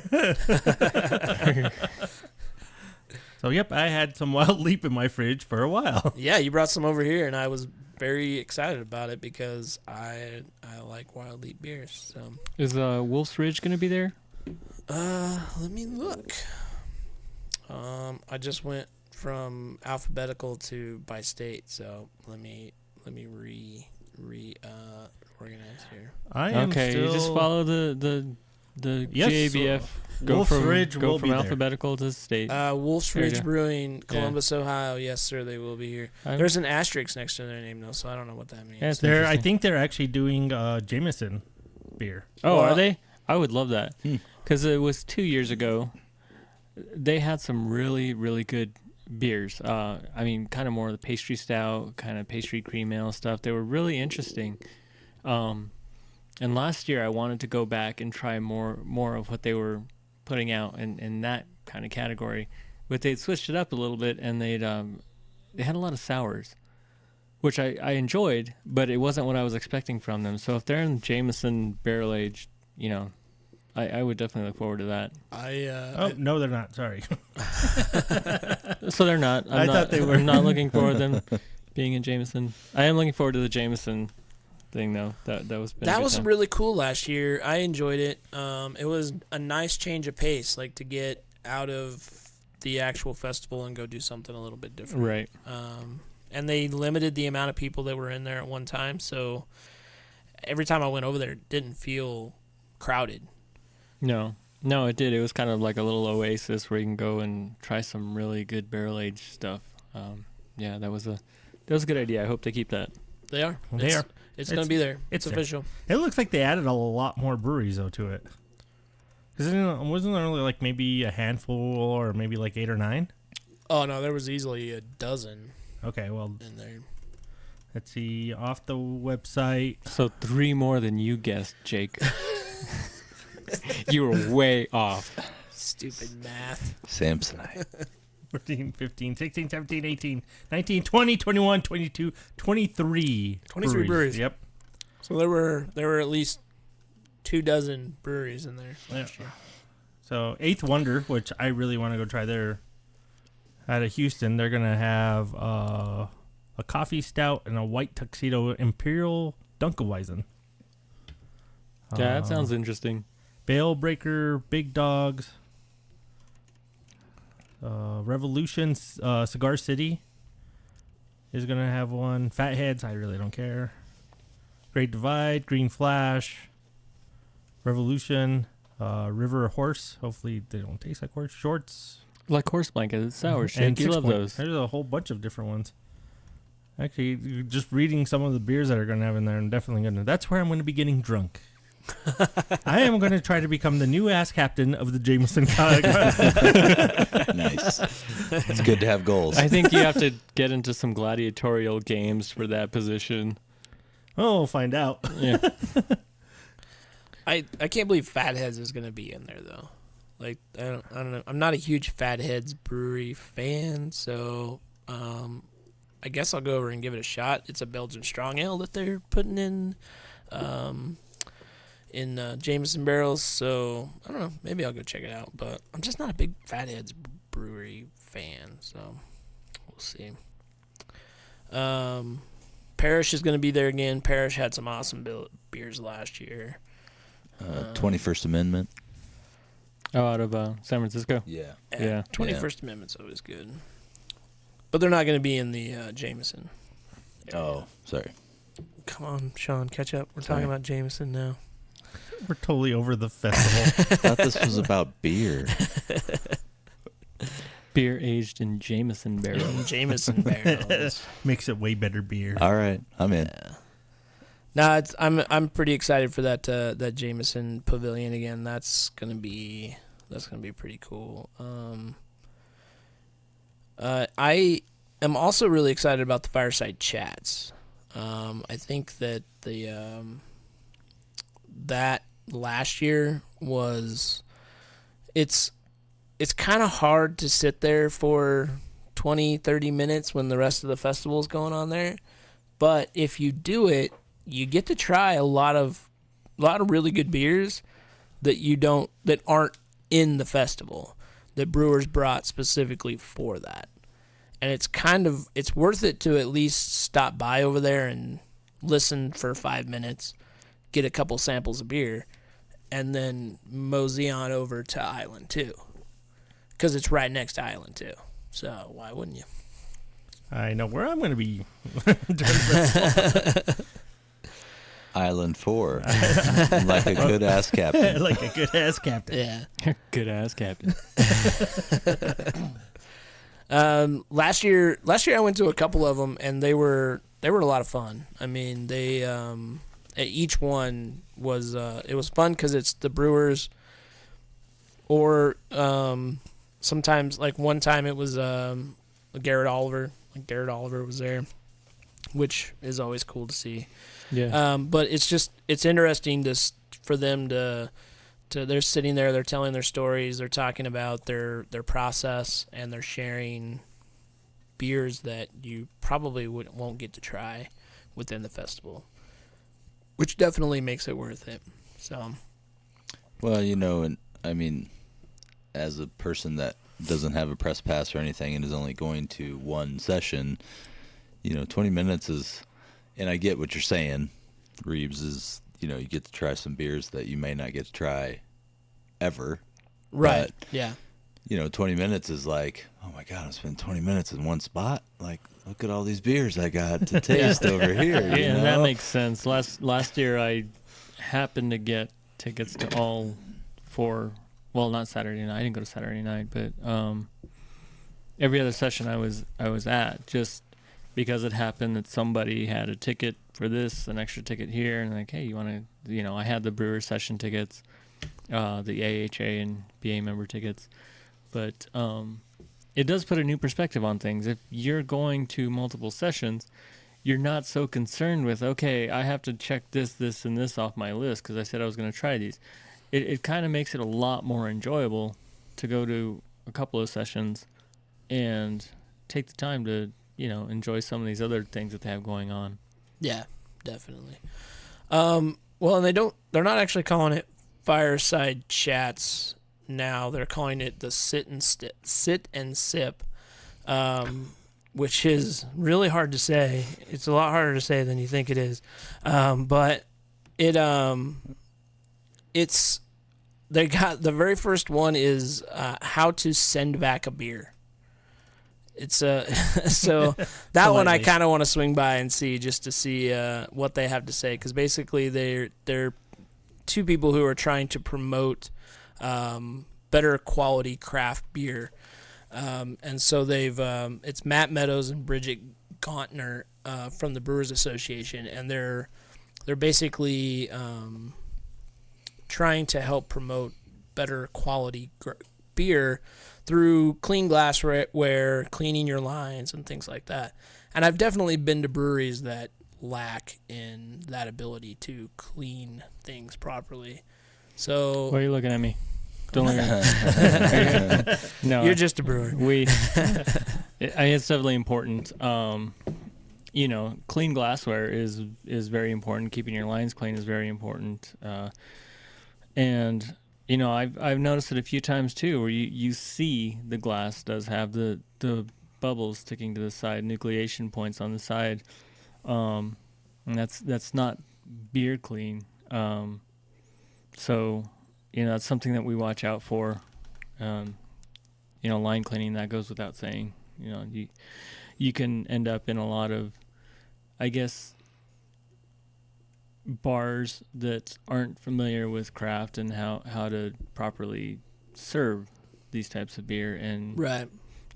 So, yep, I had some Wild Leap in my fridge for a while. Yeah, you brought some over here, and I was very excited about it because I like Wild Leap beers. So is Wolf's Ridge going to be there? Let me look. I just went from alphabetical to by state, so let me organize here. I am you just follow the the Yes, GABF go Wolf's Ridge go will from be there. alphabetical to state. Wolf's There you Ridge go. Brewing, Columbus, Ohio. Yes, sir, they will be here. There's an asterisk next to their name, though, so I don't know what that means. Yeah, it's I interesting. think they're actually doing Jameson beer. Oh, Well, are they? I would love that because it was 2 years ago. They had some really, really good beers. I mean, kind of more of the pastry stout, kind of pastry cream ale stuff. They were really interesting. And last year I wanted to go back and try more of what they were putting out in that kind of category, but they'd switched it up a little bit, and they had a lot of sours, which I enjoyed, but it wasn't what I was expecting from them. So if they're in Jameson barrel aged, I would definitely look forward to that. No, they're not. Sorry. So they're not. I thought they were. I'm not looking forward to them being in Jameson. I am looking forward to the Jameson thing, though. That was really cool last year. I enjoyed it. It was a nice change of pace, like to get out of the actual festival and go do something a little bit different. Right. And they limited the amount of people that were in there at one time, so every time I went over there, it didn't feel crowded. No, it did. It was kind of like a little oasis where you can go and try some really good barrel aged stuff. Yeah, that was a good idea. I hope they keep that. They are. It's going to be there. It's official. It looks like they added a lot more breweries though to it. Because wasn't there only like maybe a handful or maybe like 8 or 9? Oh no, there was easily a dozen. Okay, well, in there. Let's see off the website. So 3 more than you guessed, Jake. You were way off. Stupid math. Samsonite. 14, 15, 16, 17, 18, 19, 20, 21, 22, 23. 23 breweries. Yep. So there were at least 24 breweries in there last year. So Eighth Wonder, which I really want to go try there out of Houston, they're going to have a coffee stout and a white tuxedo Imperial Dunkelweizen. Yeah, that sounds interesting. Bale Breaker, Big Dogs, Revolution, Cigar City is going to have one. Fatheads, I really don't care. Great Divide, Green Flash, Revolution, River Horse. Hopefully they don't taste like horse. Shorts. Like horse blanket. It's sour shit. And You 6 love Point. those. There's a whole bunch of different ones. Actually, just reading some of the beers that are going to have in there, I'm definitely going to. That's where I'm going to be getting drunk. I am going to try to become the new ass captain of the Jameson. Nice. It's good to have goals. I think you have to get into some gladiatorial games for that position. Oh, we'll find out. Yeah. I can't believe Fatheads is going to be in there though. Like I don't know. I'm not a huge Fatheads brewery fan, so I guess I'll go over and give it a shot. It's a Belgian strong ale that they're putting in Jameson barrels, so I don't know. Maybe I'll go check it out, but I'm just not a big Fatheads brewery fan, so we'll see. Parrish is going to be there again. Parrish had some awesome beers last year. 21st Amendment. Oh, out of San Francisco? Yeah. Yeah. 21st Amendment's always good. But they're not going to be in the Jameson area. Oh, sorry. Come on, Sean, catch up. We're Sorry. talking about Jameson now. We're totally over the festival. I thought this was about beer. Beer aged in Jameson barrels. Jameson barrels. Makes it way better beer. All right, I'm in. Yeah. No, I'm pretty excited for that Jameson Pavilion again. That's gonna be pretty cool. I am also really excited about the fireside chats. I think that that last year was it's kind of hard to sit there for 20-30 minutes when the rest of the festival is going on there, but if you do it, you get to try a lot of really good beers that aren't in the festival, that brewers brought specifically for that. And it's worth it to at least stop by over there and listen for 5 minutes, get a couple samples of beer, and then mosey on over to Island 2. Because it's right next to Island 2. So why wouldn't you? I know where I'm going to be during the festival. Island 4. Like a good ass captain. Like a good ass captain. Yeah. Good ass captain. Last year I went to a couple of them, and they were a lot of fun. I mean, they each one was it was fun because it's the brewers, or sometimes, like one time it was Garrett Oliver. Like Garrett Oliver was there, which is always cool to see. Yeah. But it's interesting for them to they're sitting there, they're telling their stories, they're talking about their process, and they're sharing beers that you probably won't get to try within the festival, which definitely makes it worth it. So, Well, and I mean, as a person that doesn't have a press pass or anything and is only going to one session, 20 minutes is, and I get what you're saying, Reeves, is, you get to try some beers that you may not get to try ever. right. But, Yeah. 20 minutes is like, oh my God, I'm spending 20 minutes in one spot. Like, look at all these beers I got to taste over here. Yeah, that makes sense. Last year I happened to get tickets to all 4. Well, not Saturday night. I didn't go to Saturday night, but every other session I was at, just because it happened that somebody had a ticket for this, an extra ticket here, and like, hey, you want to, I had the brewer session tickets, the AHA and BA member tickets, but it does put a new perspective on things. If you're going to multiple sessions, you're not so concerned with, okay, I have to check this, and this off my list because I said I was going to try these. It kind of makes it a lot more enjoyable to go to a couple of sessions and take the time to, enjoy some of these other things that they have going on. Yeah, definitely. Well, and they're not actually calling it fireside chats now. They're calling it the sit and sip, which is really hard to say. It's a lot harder to say than you think it is. But they got the very first one is how to send back a beer. It's so that one I kind of want to swing by and see, just to see what they have to say, because basically they're two people who are trying to promote better quality craft beer, and so they've it's Matt Meadows and Bridget Gauntner from the Brewers Association, and they're basically trying to help promote better quality beer through clean glassware, cleaning your lines, and things like that. And I've definitely been to breweries that lack in that ability to clean things properly. So Why are you looking at me? Don't look at me. No, you're just a brewer. It's definitely important. Clean glassware is very important. Keeping your lines clean is very important. And I've noticed it a few times too, where you see the glass does have the bubbles sticking to the side, nucleation points on the side, and that's not beer clean. So that's something that we watch out for. Line cleaning, that goes without saying. You can end up in a lot of, I guess, bars that aren't familiar with craft and how to properly serve these types of beer, and Right.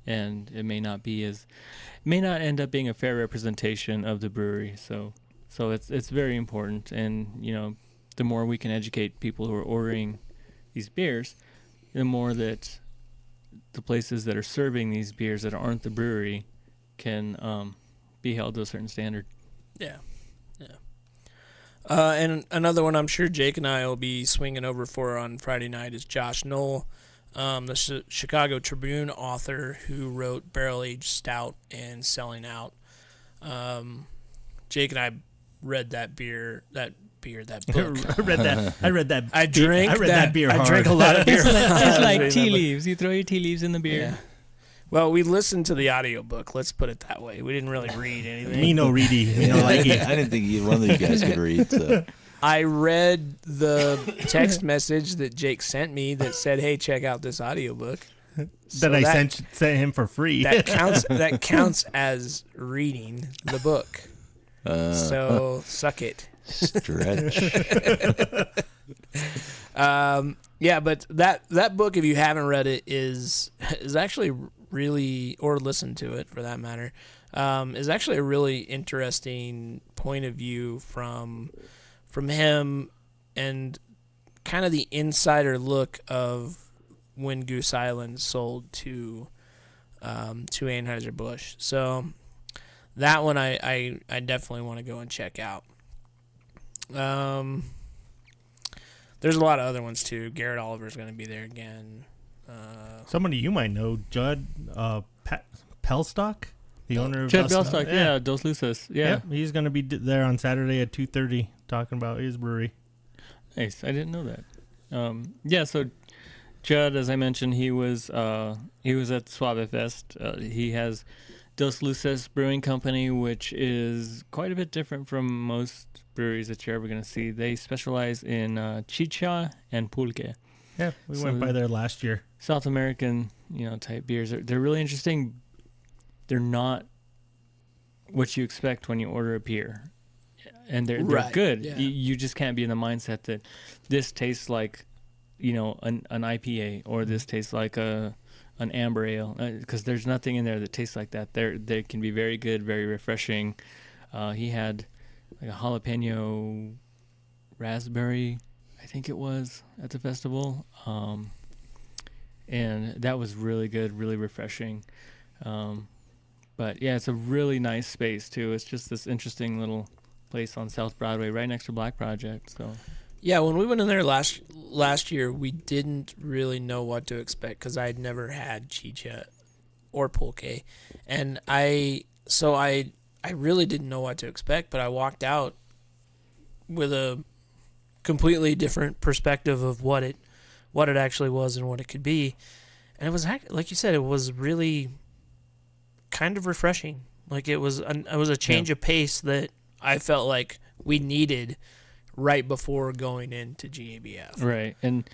And it may not end up being a fair representation of the brewery. So it's very important, and the more we can educate people who are ordering these beers, the more that the places that are serving these beers that aren't the brewery can be held to a certain standard. Yeah. And another one I'm sure Jake and I will be swinging over for on Friday night is Josh Knoll, the Chicago Tribune author who wrote Barrel Aged Stout and Selling Out. Jake and I read that book. I read that. I read that beer. hard. I drank a lot of beer. It's like tea leaves. You throw your tea leaves in the beer. Yeah. Well, we listened to the audiobook. Let's put it that way. We didn't really read anything. Me no ready. Me no like it. I didn't think either one of you guys could read. So. I read the text message that Jake sent me that said, "Hey, check out this audiobook." So I sent him for free. That counts as reading the book. So suck it. Stretch. Yeah, but that book, if you haven't read it, is actually really, or listened to it for that matter, is actually a really interesting point of view from him, and kind of the insider look of when Goose Island sold to Anheuser-Busch. So that one I definitely want to go and check out. There's a lot of other ones too. Garrett Oliver's going to be there again. Somebody you might know, Judd Pelstock, the owner of Judd Belstock, yeah, Dos Luces, yeah. Yep, he's going to be there on Saturday at 2:30 talking about his brewery. Nice, I didn't know that. Yeah, so Judd, as I mentioned, he was at Suave Fest. He has Dos Luces Brewing Company, which is quite a bit different from most breweries that you're ever going to see. They specialize in chicha and pulque. Yeah, we went by there last year. South American, type beers. They're really interesting. They're not what you expect when you order a beer, and they're good. Yeah. You just can't be in the mindset that this tastes like, an IPA, or this tastes like an amber ale, because there's nothing in there that tastes like that. They can be very good, very refreshing. He had like a jalapeno raspberry, I think it was, at the festival, and that was really good, really refreshing. But yeah, it's a really nice space too. It's just this interesting little place on South Broadway, right next to Black Project. So Yeah, when we went in there last year, we didn't really know what to expect because I had never had chicha or pulque, and I really didn't know what to expect. But I walked out with a completely different perspective of what it actually was and what it could be, and it was, like you said, it was really kind of refreshing. Like it was a change of pace that I felt like we needed right before going into GABF. Right, and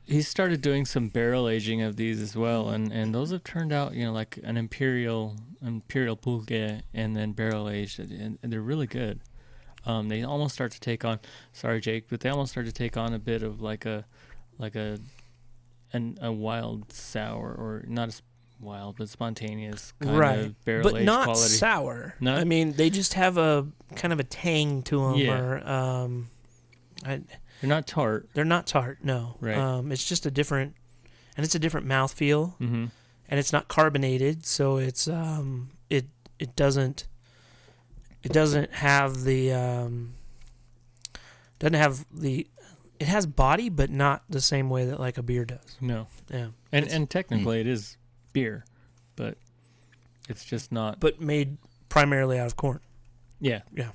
he started doing some barrel aging of these as well, and those have turned out, like an imperial pulque, and then barrel aged, and they're really good. They almost start to take on, sorry Jake, but they almost start to take on a bit of like a wild sour, or not as wild, but spontaneous kind of barrel aged quality. But not sour. No? I mean, they just have a kind of a tang to them. Yeah. Or, they're not tart. They're not tart, no. Right. It's just a different mouthfeel, Mm-hmm. and it's not carbonated, so it's it doesn't have the it has body, but not the same way that like a beer does. No. Yeah. And technically it is beer, but it's just not. But made primarily out of corn. Yeah. Yeah.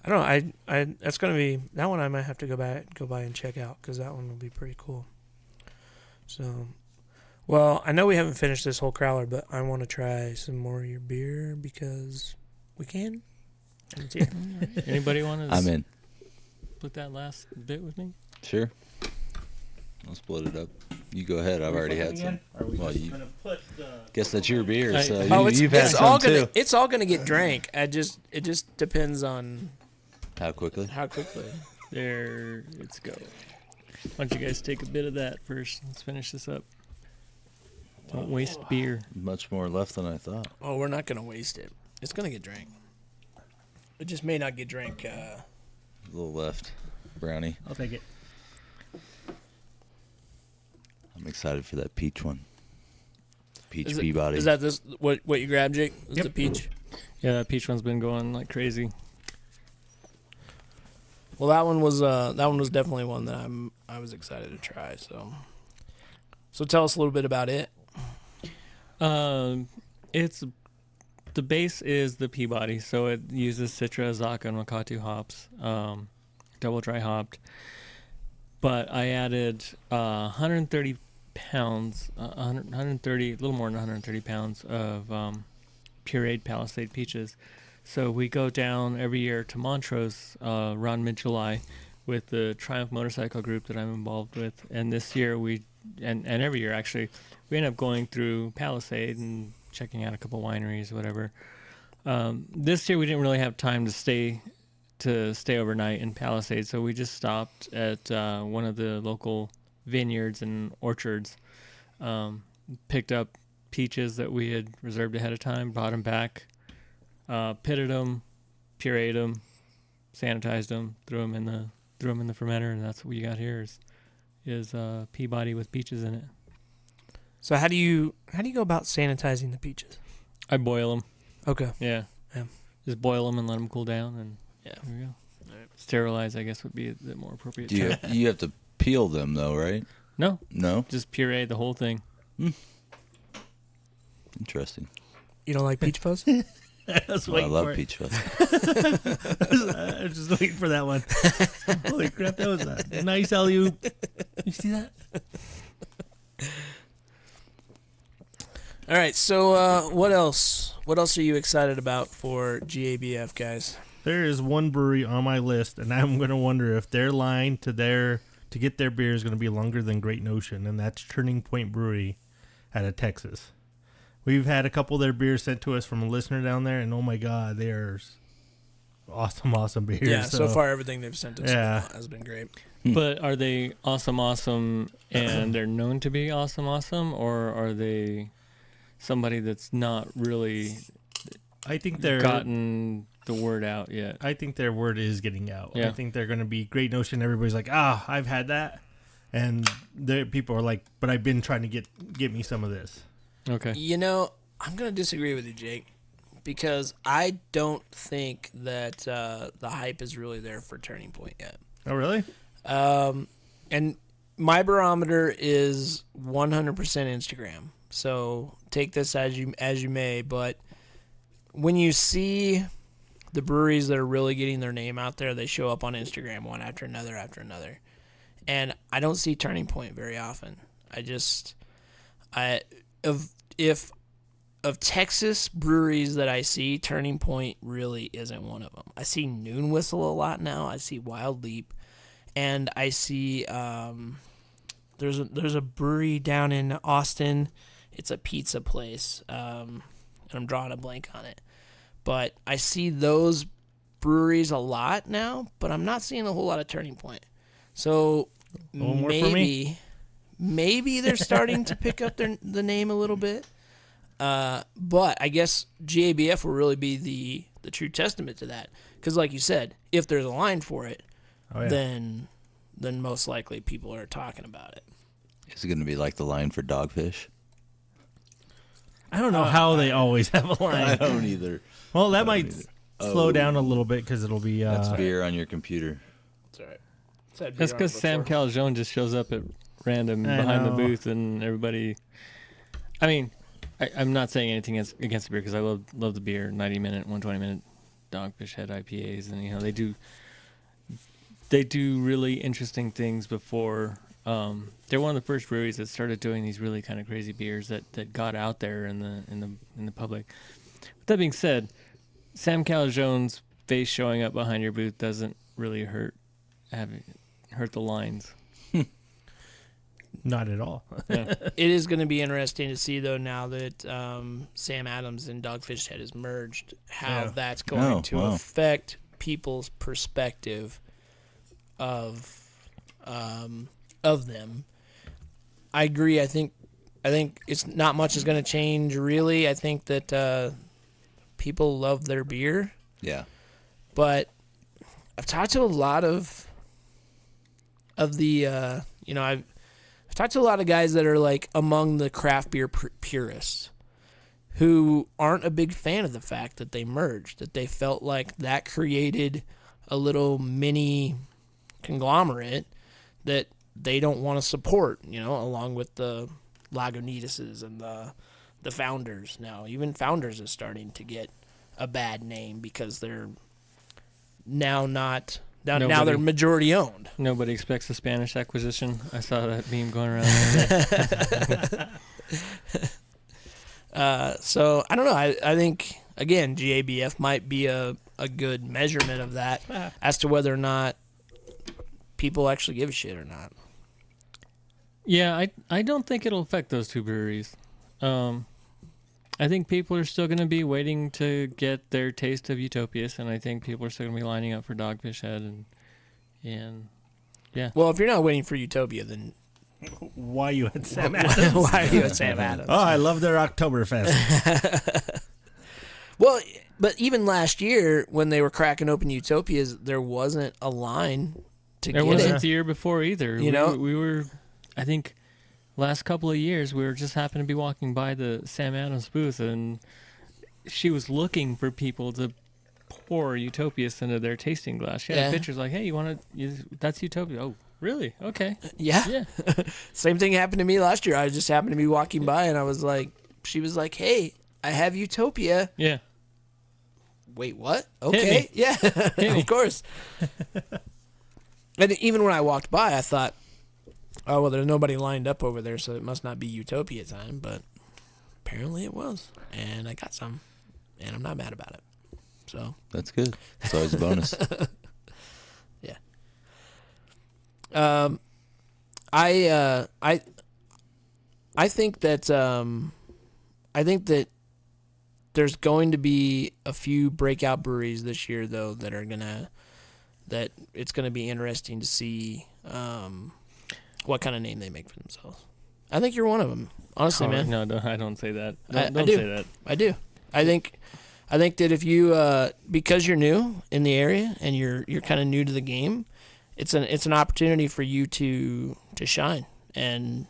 I don't know. I that's gonna be that one. I might have to go by and check out because that one will be pretty cool. So, well, I know we haven't finished this whole crowler, but I want to try some more of your beer because we can. And it's here. Anybody want to? I'm in. Split that last bit with me? Sure. I'll split it up. You go ahead. I've already had some. Well, you guess that's your beer, so you've had some too. It's all gonna get drank. It just depends on How quickly? There, let's go. Why don't you guys take a bit of that first? Let's finish this up. Don't waste beer. Much more left than I thought. Oh, we're not gonna waste it. It's gonna get drank. It just may not get drank. A little left. Brownie. I'll take it. I'm excited for that peach one. Peach Is Peabody. Is that this what you grabbed, Jake? Is Yep. the peach? Yeah, that peach one's been going like crazy. Well, that one was definitely one that I was excited to try. So tell us a little bit about it. It's the base is the Peabody, so it uses Citra, Azacca, and Makatu hops, double dry hopped. But I added 130 pounds, 130, a little more than 130 pounds of pureed Palisade peaches. So we go down every year to Montrose around mid-July with the Triumph Motorcycle Group that I'm involved with. And this year and every year actually, we end up going through Palisade and checking out a couple wineries, whatever. This year we didn't really have time to stay to stay overnight in Palisades, so we just stopped at one of the local vineyards and orchards, picked up peaches that we had reserved ahead of time, brought them back, pitted them, pureed them, sanitized them, threw them in the fermenter, and that's what we got here is Peabody with peaches in it. So how do you go about sanitizing the peaches? I boil them. Okay. Yeah. Just boil them and let them cool down, and there we go. Right. Sterilize, I guess, would be the more appropriate Do term. you have to peel them though, right? No, No. just puree the whole thing. Interesting. You don't like peach fuzz? I was I waiting love for it. peach fuzz. I was just waiting for that one. Holy crap, that was a nice alley-oop. You see that? All right. So what else? What else are you excited about for GABF, guys? There is one brewery on my list, and I'm going to wonder if their line to get their beer is going to be longer than Great Notion, and that's Turning Point Brewery out of Texas. We've had a couple of their beers sent to us from a listener down there, and oh my God, they are awesome beers. Yeah. So far, everything they've sent us has been great. But are they awesome, and they're known to be awesome, or are they somebody that's not really I think they're gotten the word out yet? I think their word is getting out. Yeah. I think they're going to be Great Notion. Everybody's like, I've had that, and people are like, but I've been trying to get me some of this. Okay. You know, I'm going to disagree with you, Jake, because I don't think that the hype is really there for Turning Point yet. Oh, really? And my barometer is 100% Instagram. So take this as you may, but when you see the breweries that are really getting their name out there, they show up on Instagram one after another. And I don't see Turning Point very often. Of Texas breweries that I see, Turning Point really isn't one of them. I see Noon Whistle a lot now. I see Wild Leap, and I see there's a brewery down in Austin. It's a pizza place, and I'm drawing a blank on it. But I see those breweries a lot now, but I'm not seeing a whole lot of Turning Point. So maybe they're starting to pick up the name a little bit. But I guess GABF will really be the true testament to that. Because like you said, if there's a line for it, then most likely people are talking about it. Is it going to be like the line for Dogfish? I don't know how they always have a line. I don't either. Well, that might slow down a little bit because it'll be... That's beer on your computer. That's all right. That's because Sam Calzone just shows up at random behind the booth, and everybody... I mean, I'm not saying anything against the beer because I love the beer, 90-minute, 120-minute Dogfish Head IPAs, and they do really interesting things before... they're one of the first breweries that started doing these really kind of crazy beers that got out there in the public. With that being said, Sam Calzone's face showing up behind your booth doesn't really hurt the lines. Not at all. Yeah. It is going to be interesting to see, though, now that Sam Adams and Dogfish Head is merged, how that's going to affect people's perspective of them. I agree. I think it's not much is going to change, really. I think that people love their beer. Yeah. But I've talked to a lot of the I've talked to a lot of guys that are like among the craft beer purists who aren't a big fan of the fact that they merged, that they felt like that created a little mini conglomerate that they don't want to support, along with the Lagunitas and the Founders. Now, even Founders is starting to get a bad name because they're now not... Now they're majority owned. Nobody expects a Spanish acquisition. I saw that meme going around. So, I don't know. I think, again, GABF might be a good measurement of that as to whether or not people actually give a shit or not. Yeah, I don't think it'll affect those two breweries. I think people are still going to be waiting to get their taste of Utopias, and I think people are still going to be lining up for Dogfish Head, and yeah. Well, if you're not waiting for Utopia, then Why you at Sam Adams? why are you at Sam Adams? Oh, I love their Oktoberfest. Well, but even last year when they were cracking open Utopias, there wasn't a line to There get wasn't it. the year before either. You know? we were, I think, last couple of years we were just happened to be walking by the Sam Adams booth, and she was looking for people to pour Utopias into their tasting glass. She had Yeah. pictures like, "Hey, you want to? That's Utopia." Oh, really? Okay. Yeah. Yeah. Same thing happened to me last year. I just happened to be walking by and I was like, she was like, "Hey, I have Utopia." Yeah. Wait, what? me. Okay. Yeah. me. Of course. And even when I walked by, I thought, oh, well, there's nobody lined up over there, so it must not be Utopia time. But apparently it was. And I got some. And I'm not mad about it. So, That's good. It's always a bonus. yeah. I think that there's going to be a few breakout breweries this year, though, that it's gonna be interesting to see what kind of name they make for themselves. I think you're one of them, honestly, man. No, I don't say that. I Don't do. say that. I do. I think that if you because you're new in the area and you're kind of new to the game, it's an opportunity for you to shine and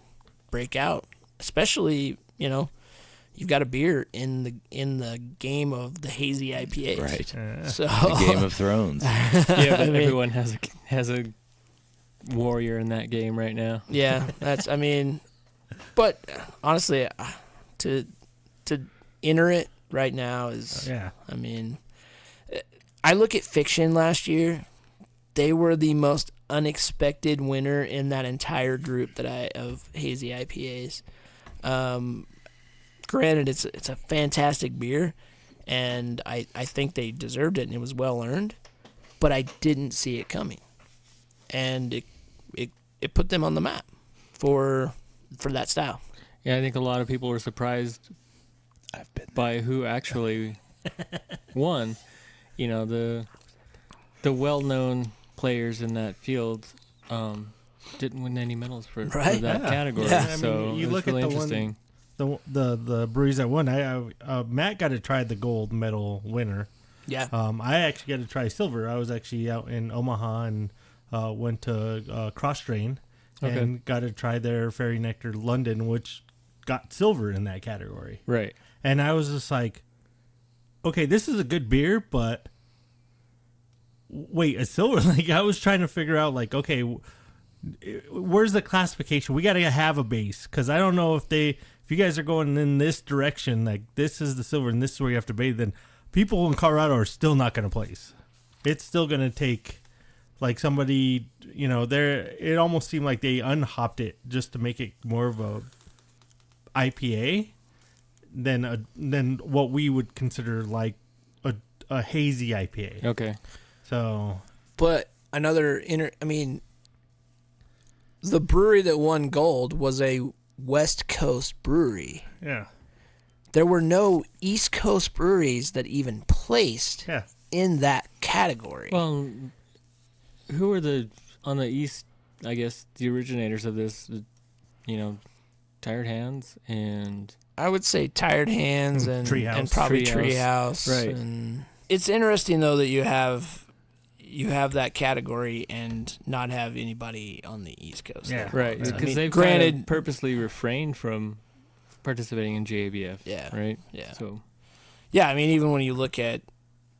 break out. Especially, you've got a beer in the game of the hazy IPAs. Right. So The Game of Thrones. Yeah, but I mean- everyone has a warrior in that game right now. yeah, but honestly, to enter it right now is. Yeah. I look at Fiction last year. They were the most unexpected winner in that entire group of hazy IPAs. Granted, it's a fantastic beer, and I think they deserved it, and it was well earned. But I didn't see it coming, and it put them on the map for that style. Yeah, I think a lot of people were surprised I've been by who actually won. The well-known players in that field didn't win any medals for Right. that Yeah. category. Yeah. I So mean, you it was look at really the one- interesting. The breweries that won. Matt got to try the gold medal winner. Yeah, I actually got to try silver. I was actually out in Omaha and went to Cross Drain and Okay. got to try their Fairy Nectar London, which got silver in that category. Right. And I was just like, okay, this is a good beer, but wait, a silver? Like, I was trying to figure out, like, okay, where's the classification? We got to have a base, because I don't know if you guys are going in this direction, like this is the silver and this is where you have to bathe, then people in Colorado are still not going to place. It's still going to take, like, somebody, it almost seemed like they unhopped it just to make it more of a IPA than what we would consider like a hazy IPA. Okay. So but the brewery that won gold was a West Coast brewery. yeah, There were no East Coast breweries that even placed yeah. in that category. Well, who are on the East, I guess, the originators of this, Tired Hands and... I would say Tired Hands and Treehouse. and probably Treehouse. Treehouse. Right. And it's interesting though that you have that category and not have anybody on the East Coast. Yeah. Right, I because mean, they've granted- kind of purposely refrained from participating in GABF. Yeah. Right. Yeah. So Yeah, I mean, even when you look at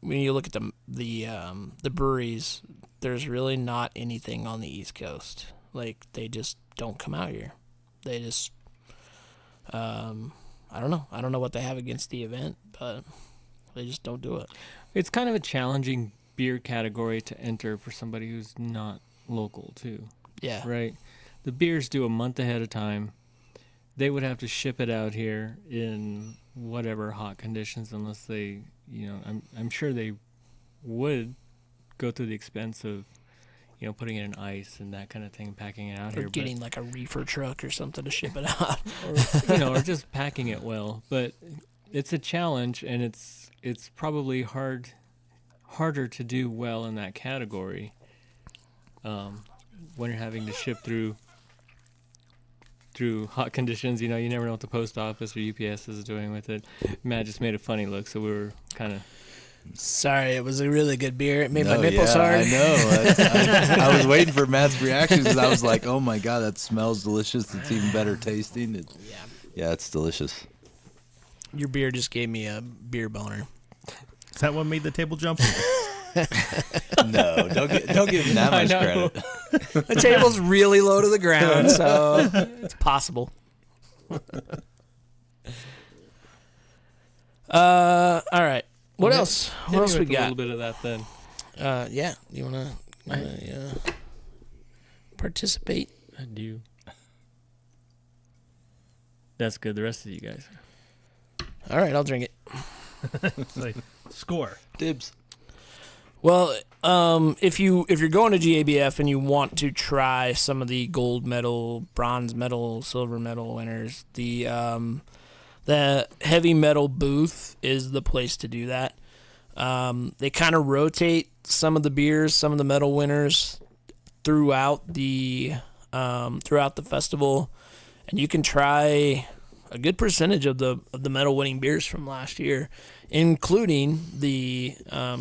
the breweries, there's really not anything on the East Coast. Like, they just don't come out here. They just, I don't know. I don't know what they have against the event, but they just don't do it. it's kind of a challenging beer category to enter for somebody who's not local too. Yeah. Right. The beers due a month ahead of time. They would have to ship it out here in whatever hot conditions, unless they, I'm sure they would go through the expense of, putting it in ice and that kind of thing, packing it out Or here. getting like a reefer truck or something to ship it out. Or just packing it well. But it's a challenge, and it's probably harder to do well in that category. When you're having to ship through hot conditions, you never know what the post office or UPS is doing with it. Matt just made a funny look, so we were kind of. Sorry, it was a really good beer. It made my nipples hard. I know. I was waiting for Matt's reaction because I was like, "Oh my god, that smells delicious! It's even better tasting." Yeah, it's delicious. Your beer just gave me a beer boner. Is that what made the table jump? No, don't give him that much credit. The table's really low to the ground, so it's possible. All right. What else? What else we got? A little bit of that then. Yeah. You wanna participate? I do. That's good. The rest of you guys. All right, I'll drink it. It's like, score. Dibs. Well, if you're going to GABF and you want to try some of the gold medal, bronze medal, silver medal winners, the heavy metal booth is the place to do that. They kind of rotate some of the beers, some of the medal winners throughout the festival, and you can try a good percentage of the medal winning beers from last year, including the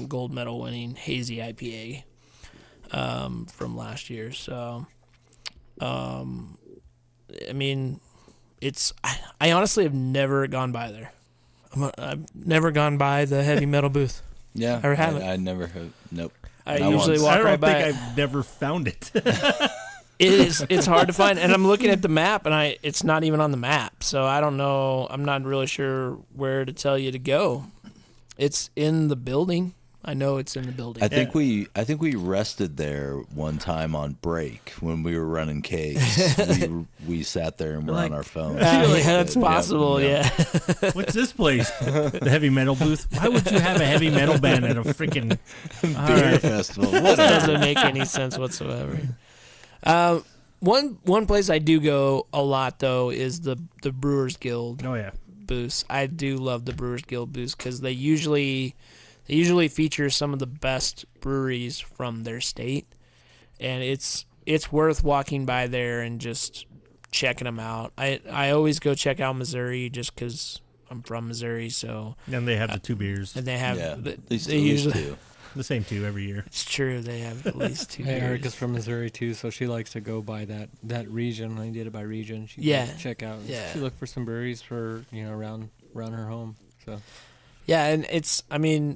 gold medal winning hazy IPA from last year. So, I mean, I honestly have never gone by there. I've never gone by the heavy metal booth. Yeah, I haven't. I never have. Nope. I Not usually once. walk I don't right by think it. I've never found it. It's hard to find, and I'm looking at the map, and it's not even on the map, so I don't know. I'm not really sure where to tell you to go. It's in the building. I know it's in the building. I think we rested there one time on break when we were running kegs. we sat there and were on our phones. That's possible. Yeah. Yeah. What's this place? The heavy metal booth? Why would you have a heavy metal band at a freaking Beer festival. That doesn't make any sense whatsoever. One place I do go a lot though is the Brewers Guild. Oh yeah. Booths. I do love the Brewers Guild booths because they usually feature some of the best breweries from their state, and it's worth walking by there and just checking them out. I always go check out Missouri just because I'm from Missouri, so. And they have the two beers. And they have at least they usually two. The same two every year. It's true. They have at least two. Hey, beers. Erica's from Missouri too, so she likes to go by that region. I did it by region. She check out. Yeah. She looked for some breweries for around her home. So. Yeah, and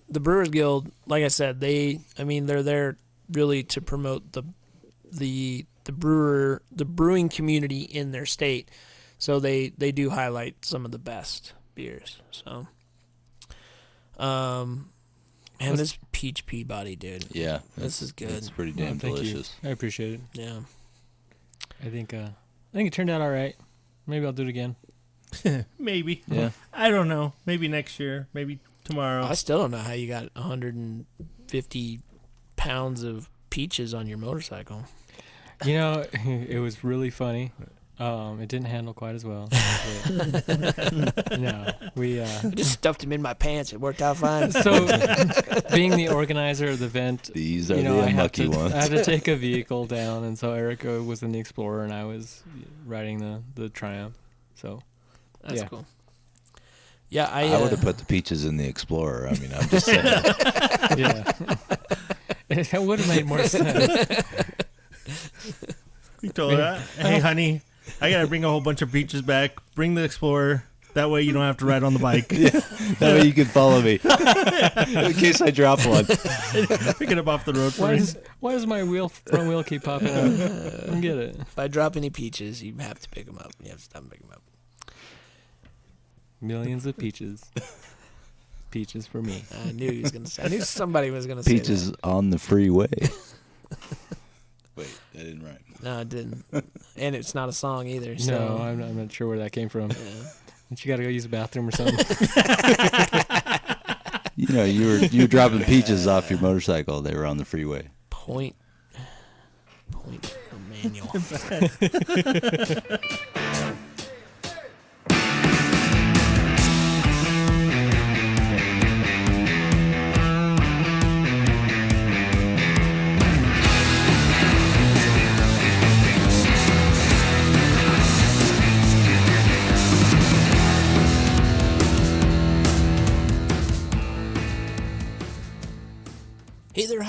the Brewers Guild, like I said, they're there really to promote the brewing community in their state. So they do highlight some of the best beers. So, and this peach Peabody, dude. Yeah, this is good. It's pretty damn thank delicious. You. I appreciate it. Yeah, I think it turned out all right. Maybe I'll do it again. Maybe. Yeah. I don't know. Maybe next year. Maybe tomorrow. I still don't know how you got 150 pounds of peaches on your motorcycle. It was really funny. It didn't handle quite as well. No, we I just stuffed them in my pants. It worked out fine. So, being the organizer of the event, These are the unlucky ones. I had to take a vehicle down, and so Erica was in the Explorer, and I was riding the Triumph. So, that's cool. Yeah, I would have put the peaches in the Explorer. I mean, I'm just saying. Yeah, that would have made more sense. You told her, hey, honey, I got to bring a whole bunch of peaches back. Bring the Explorer. That way you don't have to ride on the bike. Yeah, that way you can follow me. In case I drop one. Pick it up off the road for me. Why does my front wheel keep popping up? I don't get it. If I drop any peaches, you have to pick them up. You have to stop and pick them up. Millions of peaches. Peaches for me. I knew he was going to say. I knew somebody was going to say Peaches that. on the freeway. Wait, that didn't rhyme. No, it didn't. And it's not a song either. So. No, I'm not sure where that came from. Yeah. But you got to go use the bathroom or something. You were dropping peaches off your motorcycle. They were on the freeway. Point for Manual.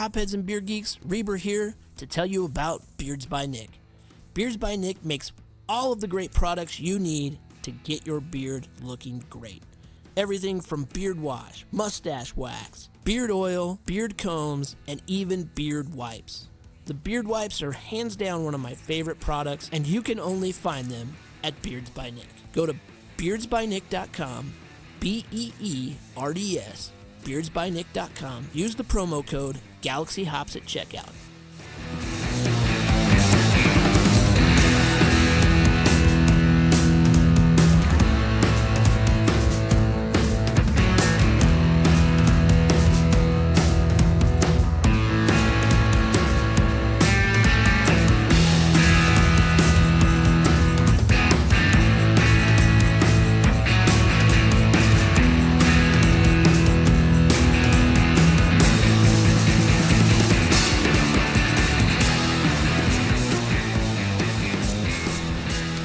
hopheads and beer geeks, Reber here to tell you about Beerds by Nick. Beerds by Nick makes all of the great products you need to get your beard looking great. Everything from beard wash, mustache wax, beard oil, beard combs, and even beard wipes. The beard wipes are hands down one of my favorite products, and you can only find them at Beerds by Nick. Go to beardsbynick.com, BEERDS, beardsbynick.com. Use the promo code GalaxyHops at checkout.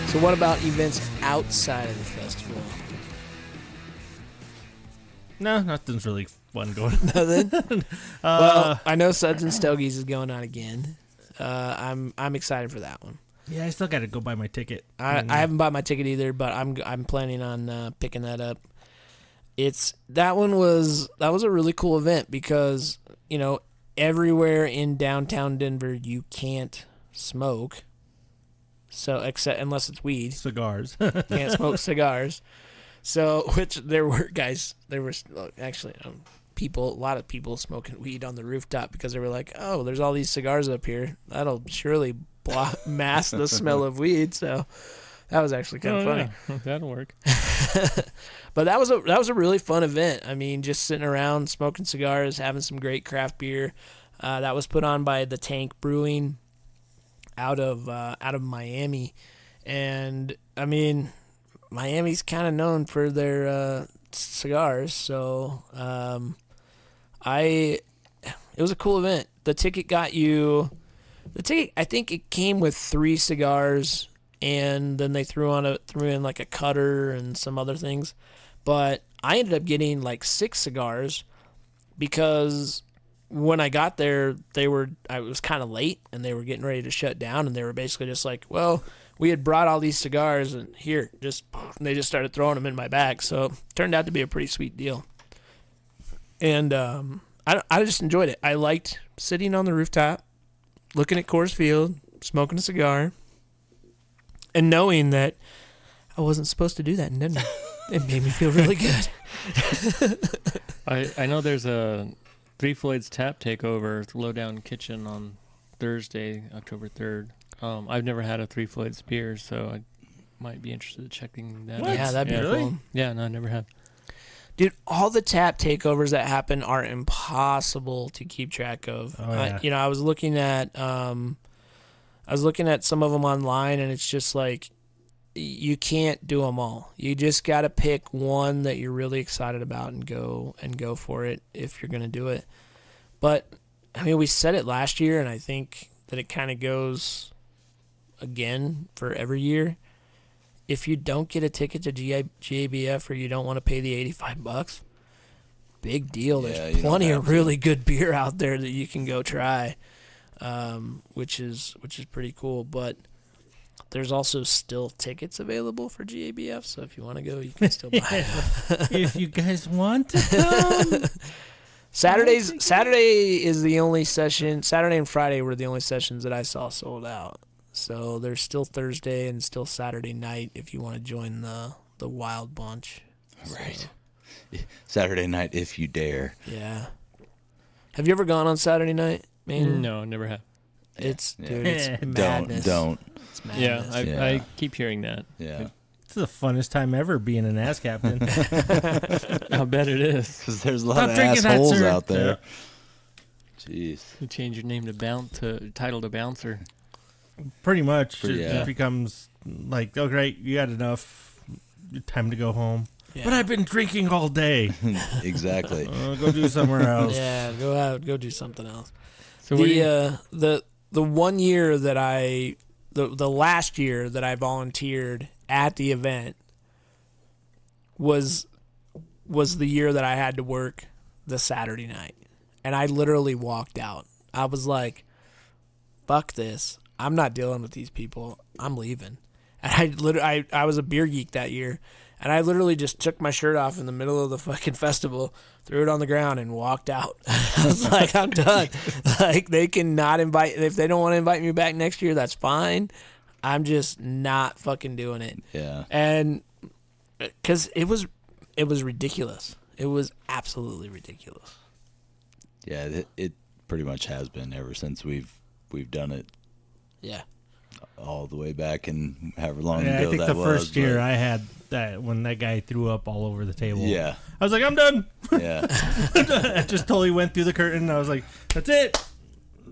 So what about events outside of the festival? No, nothing's really fun going on. Nothing. Well, I know Suds and Stogies is going on again. I'm excited for that one. Yeah, I still got to go buy my ticket. I haven't bought my ticket either, but I'm planning on picking that up. That was a really cool event because everywhere in downtown Denver you can't smoke. So unless it's weed, Cigars. can't smoke cigars. So which there were actually a lot of people smoking weed on the rooftop because they were like, oh, there's all these cigars up here. That'll surely mask the smell of weed. So that was actually kind of funny. Yeah. That'll work. But that was a really fun event. I mean, just sitting around smoking cigars, having some great craft beer. That was put on by the Tank Brewing out of Miami, and I mean, Miami's kind of known for their cigars. So it was a cool event. The ticket, I think it came with 3 cigars, and then they threw in like a cutter and some other things. But I ended up getting like 6 cigars because when I got there, I was kind of late, and they were getting ready to shut down, and they were basically just like, well, we had brought all these cigars, and here, and they just started throwing them in my bag. So it turned out to be a pretty sweet deal. And I just enjoyed it. I liked sitting on the rooftop, looking at Coors Field, smoking a cigar, and knowing that I wasn't supposed to do that in Denver. It made me feel really good. I know there's a Three Floyds Tap Takeover at the Lowdown Kitchen on Thursday, October 3rd. I've never had a Three Floyds beer, so I might be interested in checking that out. Yeah, that'd be cool. Yeah, no, I never have. Dude, all the tap takeovers that happen are impossible to keep track of. Oh, yeah. I was looking at some of them online, and it's just like you can't do them all. You just got to pick one that you're really excited about and go for it if you're going to do it. But I mean, we said it last year, and I think that it kind of goes again for every year. If you don't get a ticket to GABF or you don't want to pay the $85, big deal. There's plenty of really good beer out there that you can go try, which is pretty cool. But there's also still tickets available for GABF, so if you want to go, you can still buy it. If you guys want to come. Saturday is the only session. Saturday and Friday were the only sessions that I saw sold out. So there's still Thursday and still Saturday night if you want to join the Wild Bunch. Right. Saturday night if you dare. Yeah. Have you ever gone on Saturday night, man? No, never have. It's madness. Don't. It's madness. Yeah, I keep hearing that. Yeah. It's the funnest time ever being an ass captain. I'll bet it is. Because there's a lot Stop of drinking that, assholes sir. out there. Jeez. You change your name to title to bouncer. Pretty much. Yeah. It becomes like, oh, great, you had enough. Time to go home. Yeah. But I've been drinking all day. Exactly. Go do somewhere else. Yeah, go out, go do something else. So The 1 year that the last year that I volunteered at the event was the year that I had to work the Saturday night, and I literally walked out I was like, fuck this. I'm not dealing with these people. I'm leaving. And I was a beer geek that year, and I literally just took my shirt off in the middle of the fucking festival, threw it on the ground, and walked out. I was like, I'm done. Like, they cannot invite, if they don't want to invite me back next year, that's fine. I'm just not fucking doing it. Yeah. And because it was ridiculous. It was absolutely ridiculous. Yeah, it pretty much has been ever since we've done it. Yeah. All the way back and however long Yeah, ago I think that the was. first year but- I had that when that guy threw up all over the table. Yeah. I was like, I'm done. Yeah. I just totally went through the curtain. I was like, that's it.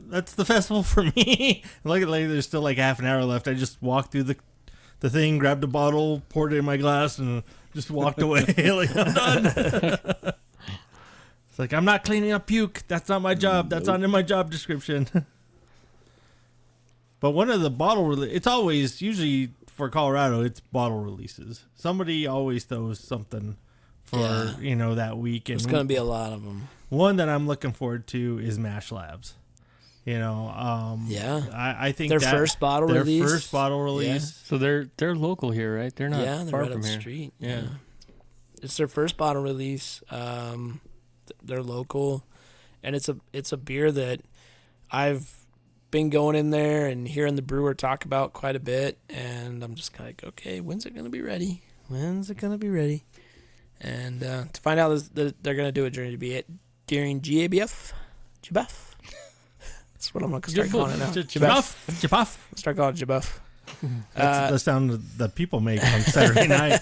That's the festival for me. Look at like there's still like half an hour left. I just walked through the thing, grabbed a bottle, poured it in my glass, and just walked away. Like, I'm done. It's like, I'm not cleaning up puke. That's not my job. That's not in my job description. But one of the it's always, usually for Colorado, it's bottle releases. Somebody always throws something for, that week. And There's going to be a lot of them. one that I'm looking forward to is Mash Labs. Yeah. I think Their first bottle release. Their first bottle release. So they're local here, right? They're not Yeah, they're far right from up the here. street. Yeah. It's their first bottle release. They're local, and it's a beer that I've been going in there and hearing the brewer talk about quite a bit, and I'm just kind of like, okay, when's it gonna be ready? When's it gonna be ready? And to find out that they're gonna do it during GABF. That's what I'm gonna start calling it now. Jabuff. Start calling it Jabuff. That's the sound that people make on Saturday night.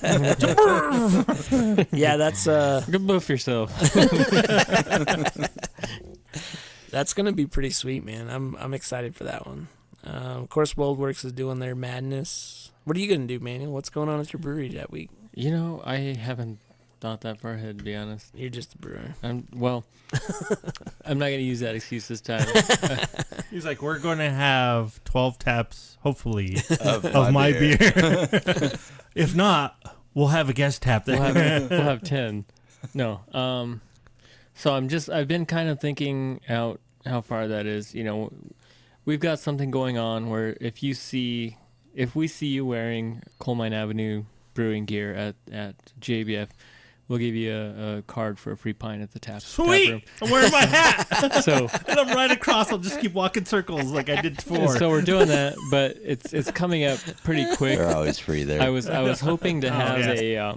Yeah, that's Go boof yourself. That's gonna be pretty sweet, man. I'm excited for that one. Of course, WorldWorks is doing their madness. What are you gonna do, Manuel? What's going on at your brewery that week? I haven't thought that far ahead, to be honest. You're just a brewer. I'm not going to use that excuse this time. He's like, we're going to have 12 taps, hopefully, Of my beer. If not, we'll have a guest tap there. We'll have 10. No. So I've been kind of thinking out how far that is. We've got something going on where if we see you wearing Coalmine Avenue brewing gear at GABF, we'll give you a card for a free pint at the tap Sweet! room. I'm wearing my hat. So And I'm right across. I'll just keep walking circles like I did before. so we're doing that, but it's coming up pretty quick. They're always free there. I was hoping to have yeah.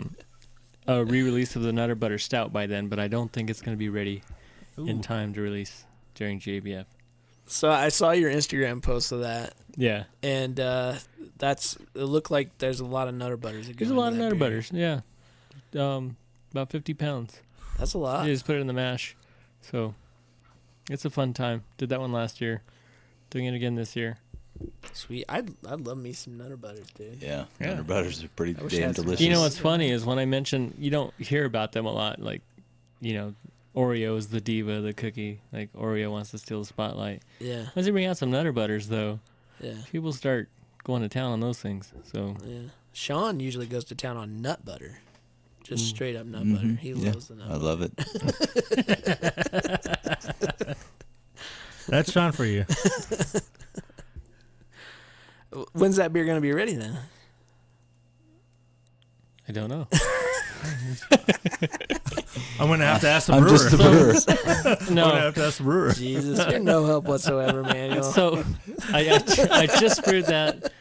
a re-release of the Nutter Butter Stout by then, but I don't think it's going to be ready in Ooh. time to release during GABF. So I saw your Instagram post of that, Yeah, and it looked like there's a lot of Nutter Butters. that go there's a into lot of that Nutter beer. Butters. Yeah, about 50 pounds. That's a lot. You just put it in the mash, so it's a fun time. Did that one last year. Doing it again this year. Sweet. I'd love me some Nutter Butters, dude. Yeah. Yeah. Nutter Butters are pretty I wish I damn had some. delicious. You know what's funny is when I mention, you don't hear about them a lot. Like, Oreo is the diva, the cookie. Like, Oreo wants to steal the spotlight. Yeah. Once you bring out some Nutter Butters, though, Yeah. people start going to town on those things. So Yeah. Sean usually goes to town on nut butter. Just straight up nut Mhm. butter. He Yeah, loves the nut I love it. That's Sean for you. butter. When's that beer going to be ready then? I don't know. I'm going to have to ask the I'm brewer. just the brewer. I'm going to No. have to ask the brewer. Jesus, you're no help whatsoever, Manuel. So I just brewed that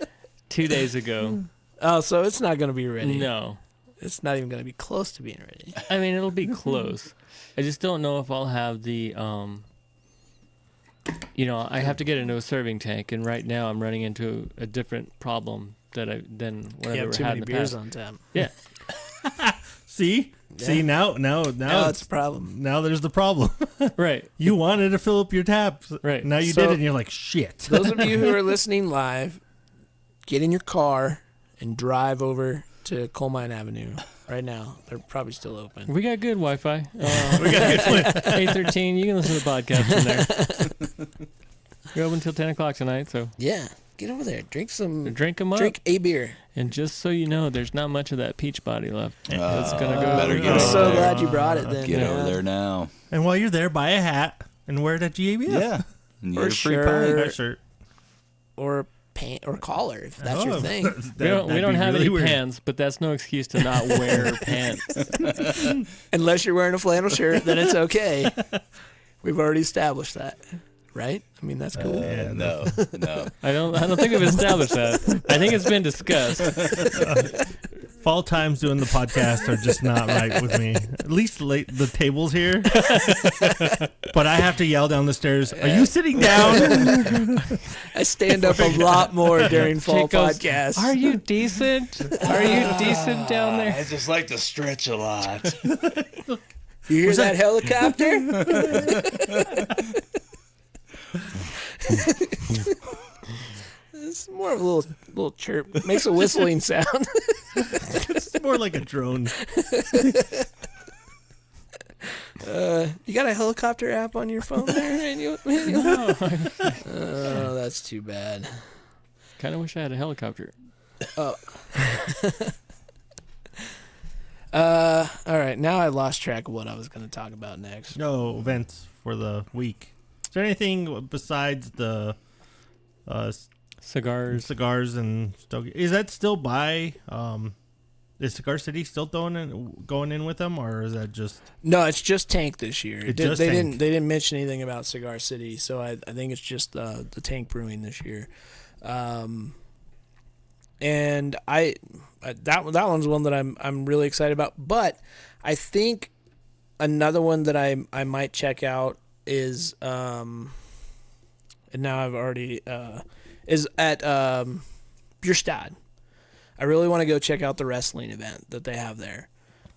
2 days ago. Oh, so it's not going to be ready. No. It's not even going to be close to being ready. I mean, it'll be close. I just don't know if I'll have the, I have to get into a serving tank, and right now I'm running into a different problem than what You I've have ever too had many in the beers past. on tap. Yeah. See? Yeah. See, now Now it's it's a problem. now there's the problem. Right. You wanted to fill up your taps. Right. Now you So- did it, and you're like, shit. Those of you who are listening live, get in your car and drive over to Coalmine Avenue right now. They're probably still open. We got good Wi-Fi. We got good 813, you can listen to the podcast in there. We're open until 10 o'clock tonight, so Yeah, get over there. Drink them up. Drink a beer. And just so you know, there's not much of that peach body left. It's gonna go. better get I'm over so there. glad you brought it then. Get man. over there now. And while you're there, buy a hat and wear it at GABF. Yeah. And you Or get a free shirt. pint. That shirt. or pant or collar if that's your thing. We don't have any pants, but that's no excuse to not wear pants. Unless you're wearing a flannel shirt, then it's okay. We've already established that, right? I mean, that's cool. No. I don't think we've established that. I think it's been discussed. Fall times doing the podcast are just not right with me. At least the table's here. But I have to yell down the stairs, are you sitting down? I stand up a lot more during fall Jake goes, podcasts. Are you decent? Are you decent down there? I just like to stretch a lot. You hear that helicopter? It's more of a little chirp. Makes a whistling sound. It's more like a drone. You got a helicopter app on your phone there, Manual? Oh, that's too bad. Kind of wish I had a helicopter. Oh. All right. Now I lost track of what I was going to talk about next. No events for the week. Is there anything besides the cigars and Stogie? Is that still by? Is Cigar City still going in with them, or is that just? No, it's just Tank this year. It's They just Tank. didn't mention anything about Cigar City, so I think it's just the Tank Brewing this year. And that one's one that I'm really excited about. But I think another one that I might check out is and now I've already is at Bierstadt. I really want to go check out the wrestling event that they have there.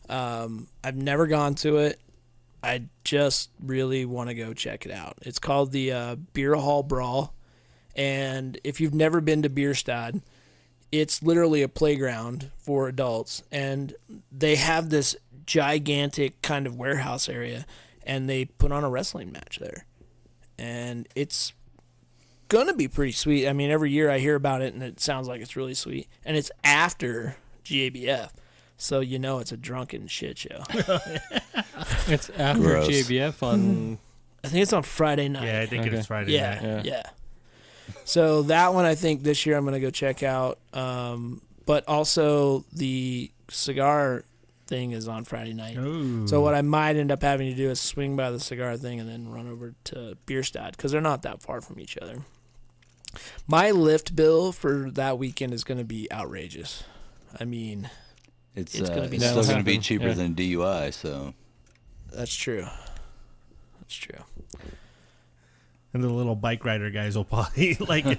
I've never gone to it. I just really want to go check it out. It's called the Beer Hall Brawl, and if you've never been to Bierstadt, it's literally a playground for adults, and they have this gigantic kind of warehouse area, and they put on a wrestling match there, and it's gonna be pretty sweet. I mean, every year I hear about it, and it sounds like it's really sweet, and it's after GABF, so you know it's a drunken shit show. It's after Gross. GABF on. I think it's on Friday night. Yeah, I think Okay. it's Friday night. Yeah. So that one I think this year I'm going to go check out. But also the cigar thing is on Friday night. Ooh. So what I might end up having to do is swing by the cigar thing and then run over to Bierstadt because they're not that far from each other. My lift bill for that weekend is going to be outrageous. I mean, It's It's gonna be still nice. going to be cheaper Yeah. than DUI, so. that's true. That's true. And the little bike rider guys will probably like,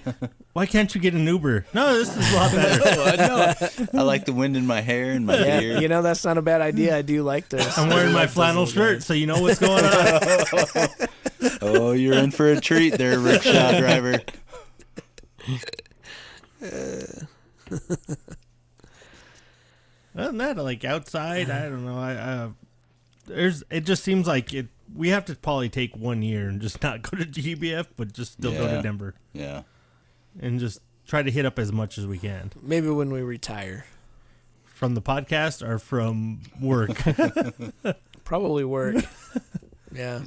why can't you get an Uber? No, this is a lot better. I like the wind in my hair and my Yeah, beard. you know, that's not a bad idea. I do like this. I'm wearing my flannel shirt, so you know what's going on. Oh, you're in for a treat there, rickshaw driver. Other than that, like outside, I don't know. It just seems like it. We have to probably take 1 year and just not go to GBF, but just still go to Yeah. Denver Yeah. and just try to hit up as much as we can Maybe when we retire. from the podcast or from work. Probably work. Yeah.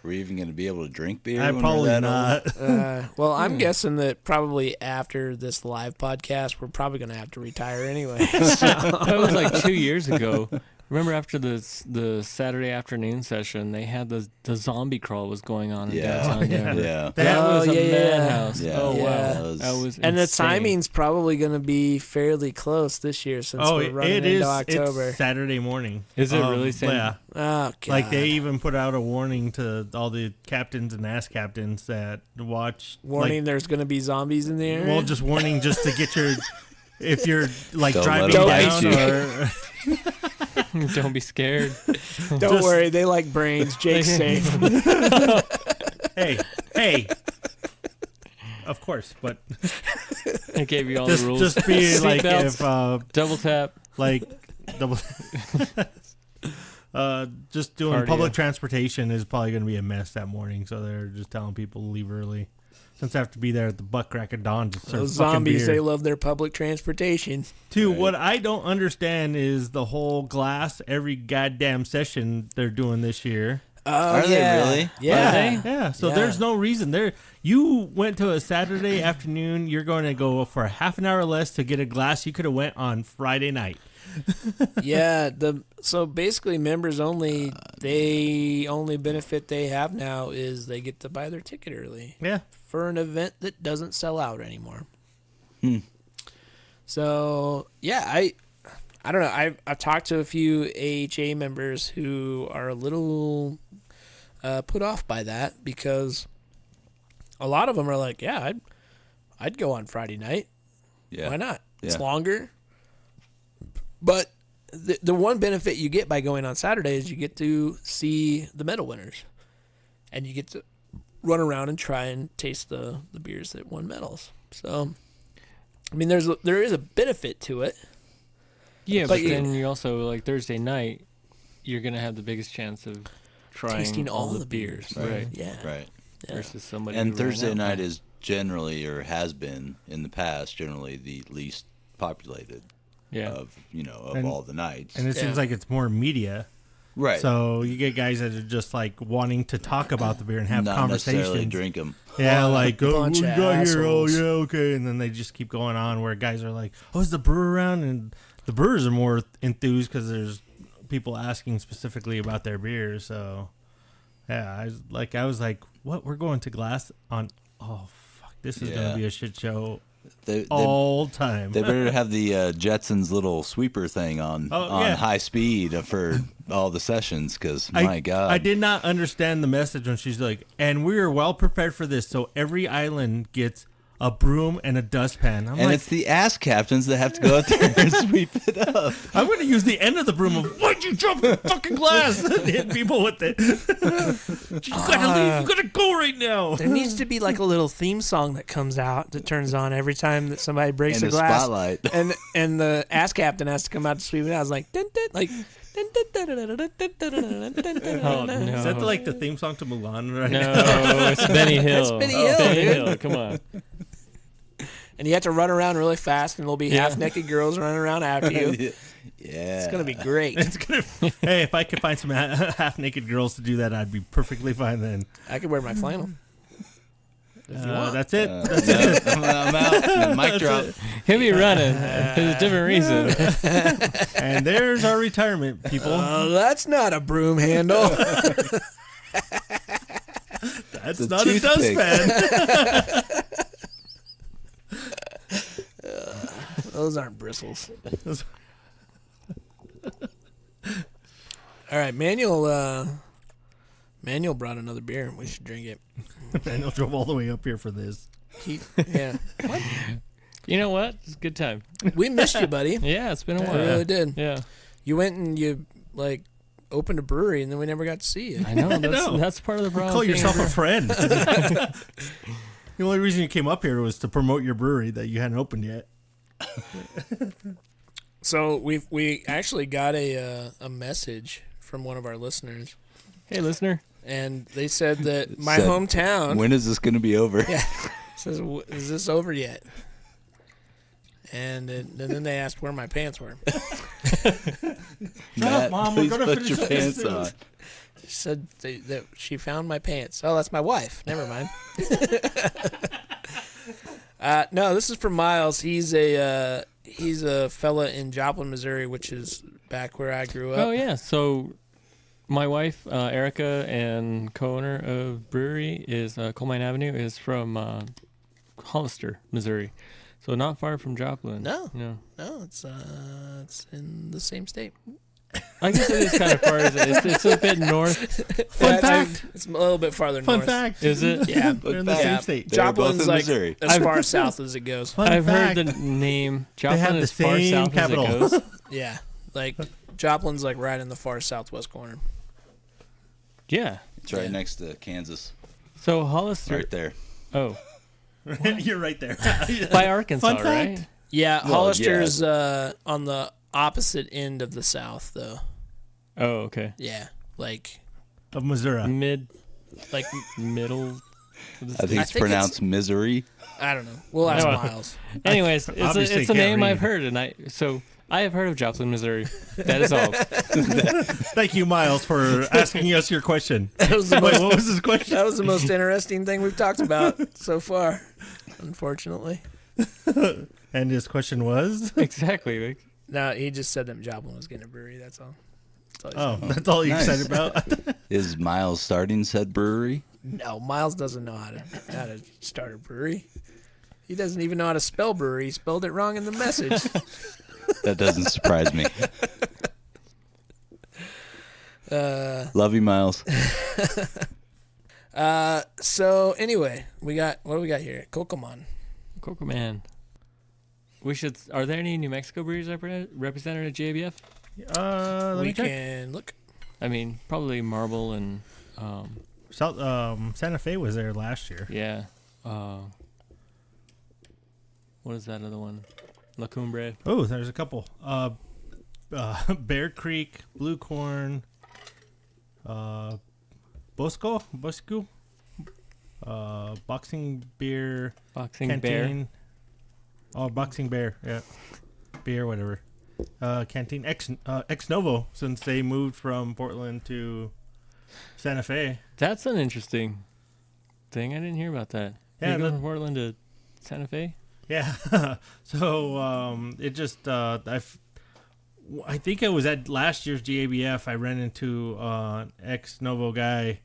We're even going to be able to drink beer? I when we're probably that not. Well, I'm guessing that probably after this live podcast, we're probably going to have to retire anyway. That was like 2 years ago. Remember after the Saturday afternoon session, they had the zombie crawl was going on in Yeah. downtown Denver. Yeah. That Oh, was a yeah. madhouse. Yeah. Oh, Yeah. wow. That was And the insane. timing's probably going to be fairly close this year since Oh, we're running it into is. October. It's Saturday morning. Is it really Sam? Yeah. Oh, God. Like they even put out a warning to all the captains and ass captains that watch. Warning, there's going to be zombies in the area. Well, just warning just to get your. If you're like Don't driving let 'em down bite or. Don't be scared. Don't just- worry. They like brains. Jake's safe. Hey. Of course, but I gave you all the rules. just be like Seatbelts, if double tap. like double. Just doing Cardio. public transportation is probably going to be a mess that morning, so they're just telling people to leave early, since I have to be there at the butt crack of dawn to serve Those fucking zombies, beer. they love their public transportation. Too, Right. what I don't understand is the whole glass every goddamn session they're doing this year. Are they really? Yeah. Yeah, so Yeah. there's no reason there. You went to a Saturday afternoon. You're going to go for a half an hour less to get a glass. You could have went on Friday night. Yeah, so basically members only, the only benefit they have now is they get to buy their ticket early Yeah, for an event that doesn't sell out anymore. Hmm. So, yeah, I don't know. I've talked to a few AHA members who are a little put off by that because a lot of them are like, yeah, I'd go on Friday night. Yeah. Why not? Yeah. It's longer. But the one benefit you get by going on Saturday is you get to see the medal winners. And you get to run around and try and taste the beers that won medals. So, I mean, there is a benefit to it. Yeah, But but you- then you also, like, Thursday night, you're going to have the biggest chance of trying Tasting all the beers. beers. Right. Yeah. Right. Yeah. Versus somebody And who ran Thursday out. night is generally, or has been in the past, generally the least populated Yeah. of And- all the nights. and it Yeah. seems like it's more media. Right. So you get guys that are just like wanting to talk about the beer and have not necessarily conversations. drink them. Yeah, like, oh, what bunch we of got here? Oh, assholes. yeah, okay. And then they just keep going on where guys are like, oh, is the brewer around? And the brewers are more enthused because there's people asking specifically about their beers. So, yeah, I was like, what? We're going to Glass on, oh, fuck. This is going Yeah. to be a shit show They all time. they better have the Jetsons little sweeper thing on yeah. high speed for all the sessions because my God. I did not understand the message when she's like, and we are well prepared for this. So every island gets a broom and a dustpan. I'm and like, it's the ass captains that have to go out there and sweep it up. I'm going to use the end of the broom of, why'd you jump in the fucking glass? And hit people with it. You gotta leave. You gotta go right now. There needs to be like a little theme song that comes out that turns on every time that somebody breaks And a a glass. spotlight. And the ass captain has to come out to sweep it out. I was like, dun, dun, like. Oh, no. Is that like the theme song to Mulan right now? No, it's Benny Hill. That's Benny Hill, Benny dude. Hill, come on. And you have to run around really fast, and there'll be Yeah. half-naked girls running around after you. Yeah. It's gonna be great. It's gonna. Hey, if I could find some half-naked girls to do that, I'd be perfectly fine then. I could wear my flannel. If you want. That's it. I'm out. Mic drop. He'll be running. There's a different reason. And there's our retirement, people. That's not a broom handle. That's the not a toothpick. dustpan. Those aren't bristles. All right, Manuel brought another beer. We should drink it. Daniel drove all the way up here for this. Yeah. What? You know what? It's a good time. We missed you, buddy. Yeah, it's been a We while. really did. Yeah. You went and you like opened a brewery, and then we never got to see you. I know. know. That's part of the problem. Call being yourself a a friend. The only reason you came up here was to promote your brewery that you hadn't opened yet. So we actually got a message from one of our listeners, Hey, listener. and they said that my Said, hometown When is this going to be over? Yeah. says, "Is this over yet?" And then they asked where my pants were. Matt, Mom, we're please gonna put finish your this pants soon. on. She said that she found my pants. Oh, that's my wife. Never mind. No, this is from Miles. He's a fella in Joplin, Missouri, which is back where I grew up. Oh, yeah. So my wife, Erica, and co-owner of brewery is Coalmine Avenue, is from Hollister, Missouri. So not far from Joplin. No. No. No, it's in the same state. I guess it is kind of far. It's a bit north. Fun fact. It's a little bit farther Fun north. fact. Is it? Yeah. They're in the fact. same Yeah. state. They're both Joplin's in like Missouri. as far south as it goes. Fun I've fact. heard the name. They have Joplin the is far same south capital. as it goes. Yeah. Like Joplin's like right in the far southwest corner. Yeah. It's right Yeah. next to Kansas. So Hollister. Right there. Oh, You're right there. by Arkansas, Fun fact. right? Yeah, Well, Hollister's on the opposite end of the south though. Oh, okay. Yeah. Like Of Missouri. Middle. I think I it's think pronounced misery. I don't know. We'll ask Well, Miles. Anyways, Obviously it's a can't name read. I've heard, and I have heard of Joplin, Missouri. That is all. Thank you, Miles, for asking us your question. That was the Wait, most, what was his question? that was the most interesting thing we've talked about so far, unfortunately. And his question was? Exactly. Like, No, he just said that Joplin was getting a brewery. That's all. That's all he Oh, that's all you're Nice. excited about? Is Miles starting said brewery? said. No, Miles doesn't know how to start a brewery. He doesn't even know how to spell brewery. He spelled it wrong in the message. That doesn't surprise me. Love you, Miles. So anyway, what do we got here? Coalmine. Coco Man. We should. Are there any New Mexico breweries represented at GABF? Let We me check. can look. I mean, probably Marble and Santa Fe was there last year. yeah. What is that other one? La Cumbre. Oh, there's a couple. Bear Creek, Blue Corn, Bosco, Boxing Beer, Boxing Canteen. Bear. Oh, Boxing Bear, yeah. Beer, whatever. Canteen Ex Novo, since they moved from Portland to Santa Fe. That's an interesting thing. I didn't hear about that. Yeah, You go that- from Portland to Santa Fe? Yeah. So it just I think it was at last year's GABF. I ran into ex Novo guy,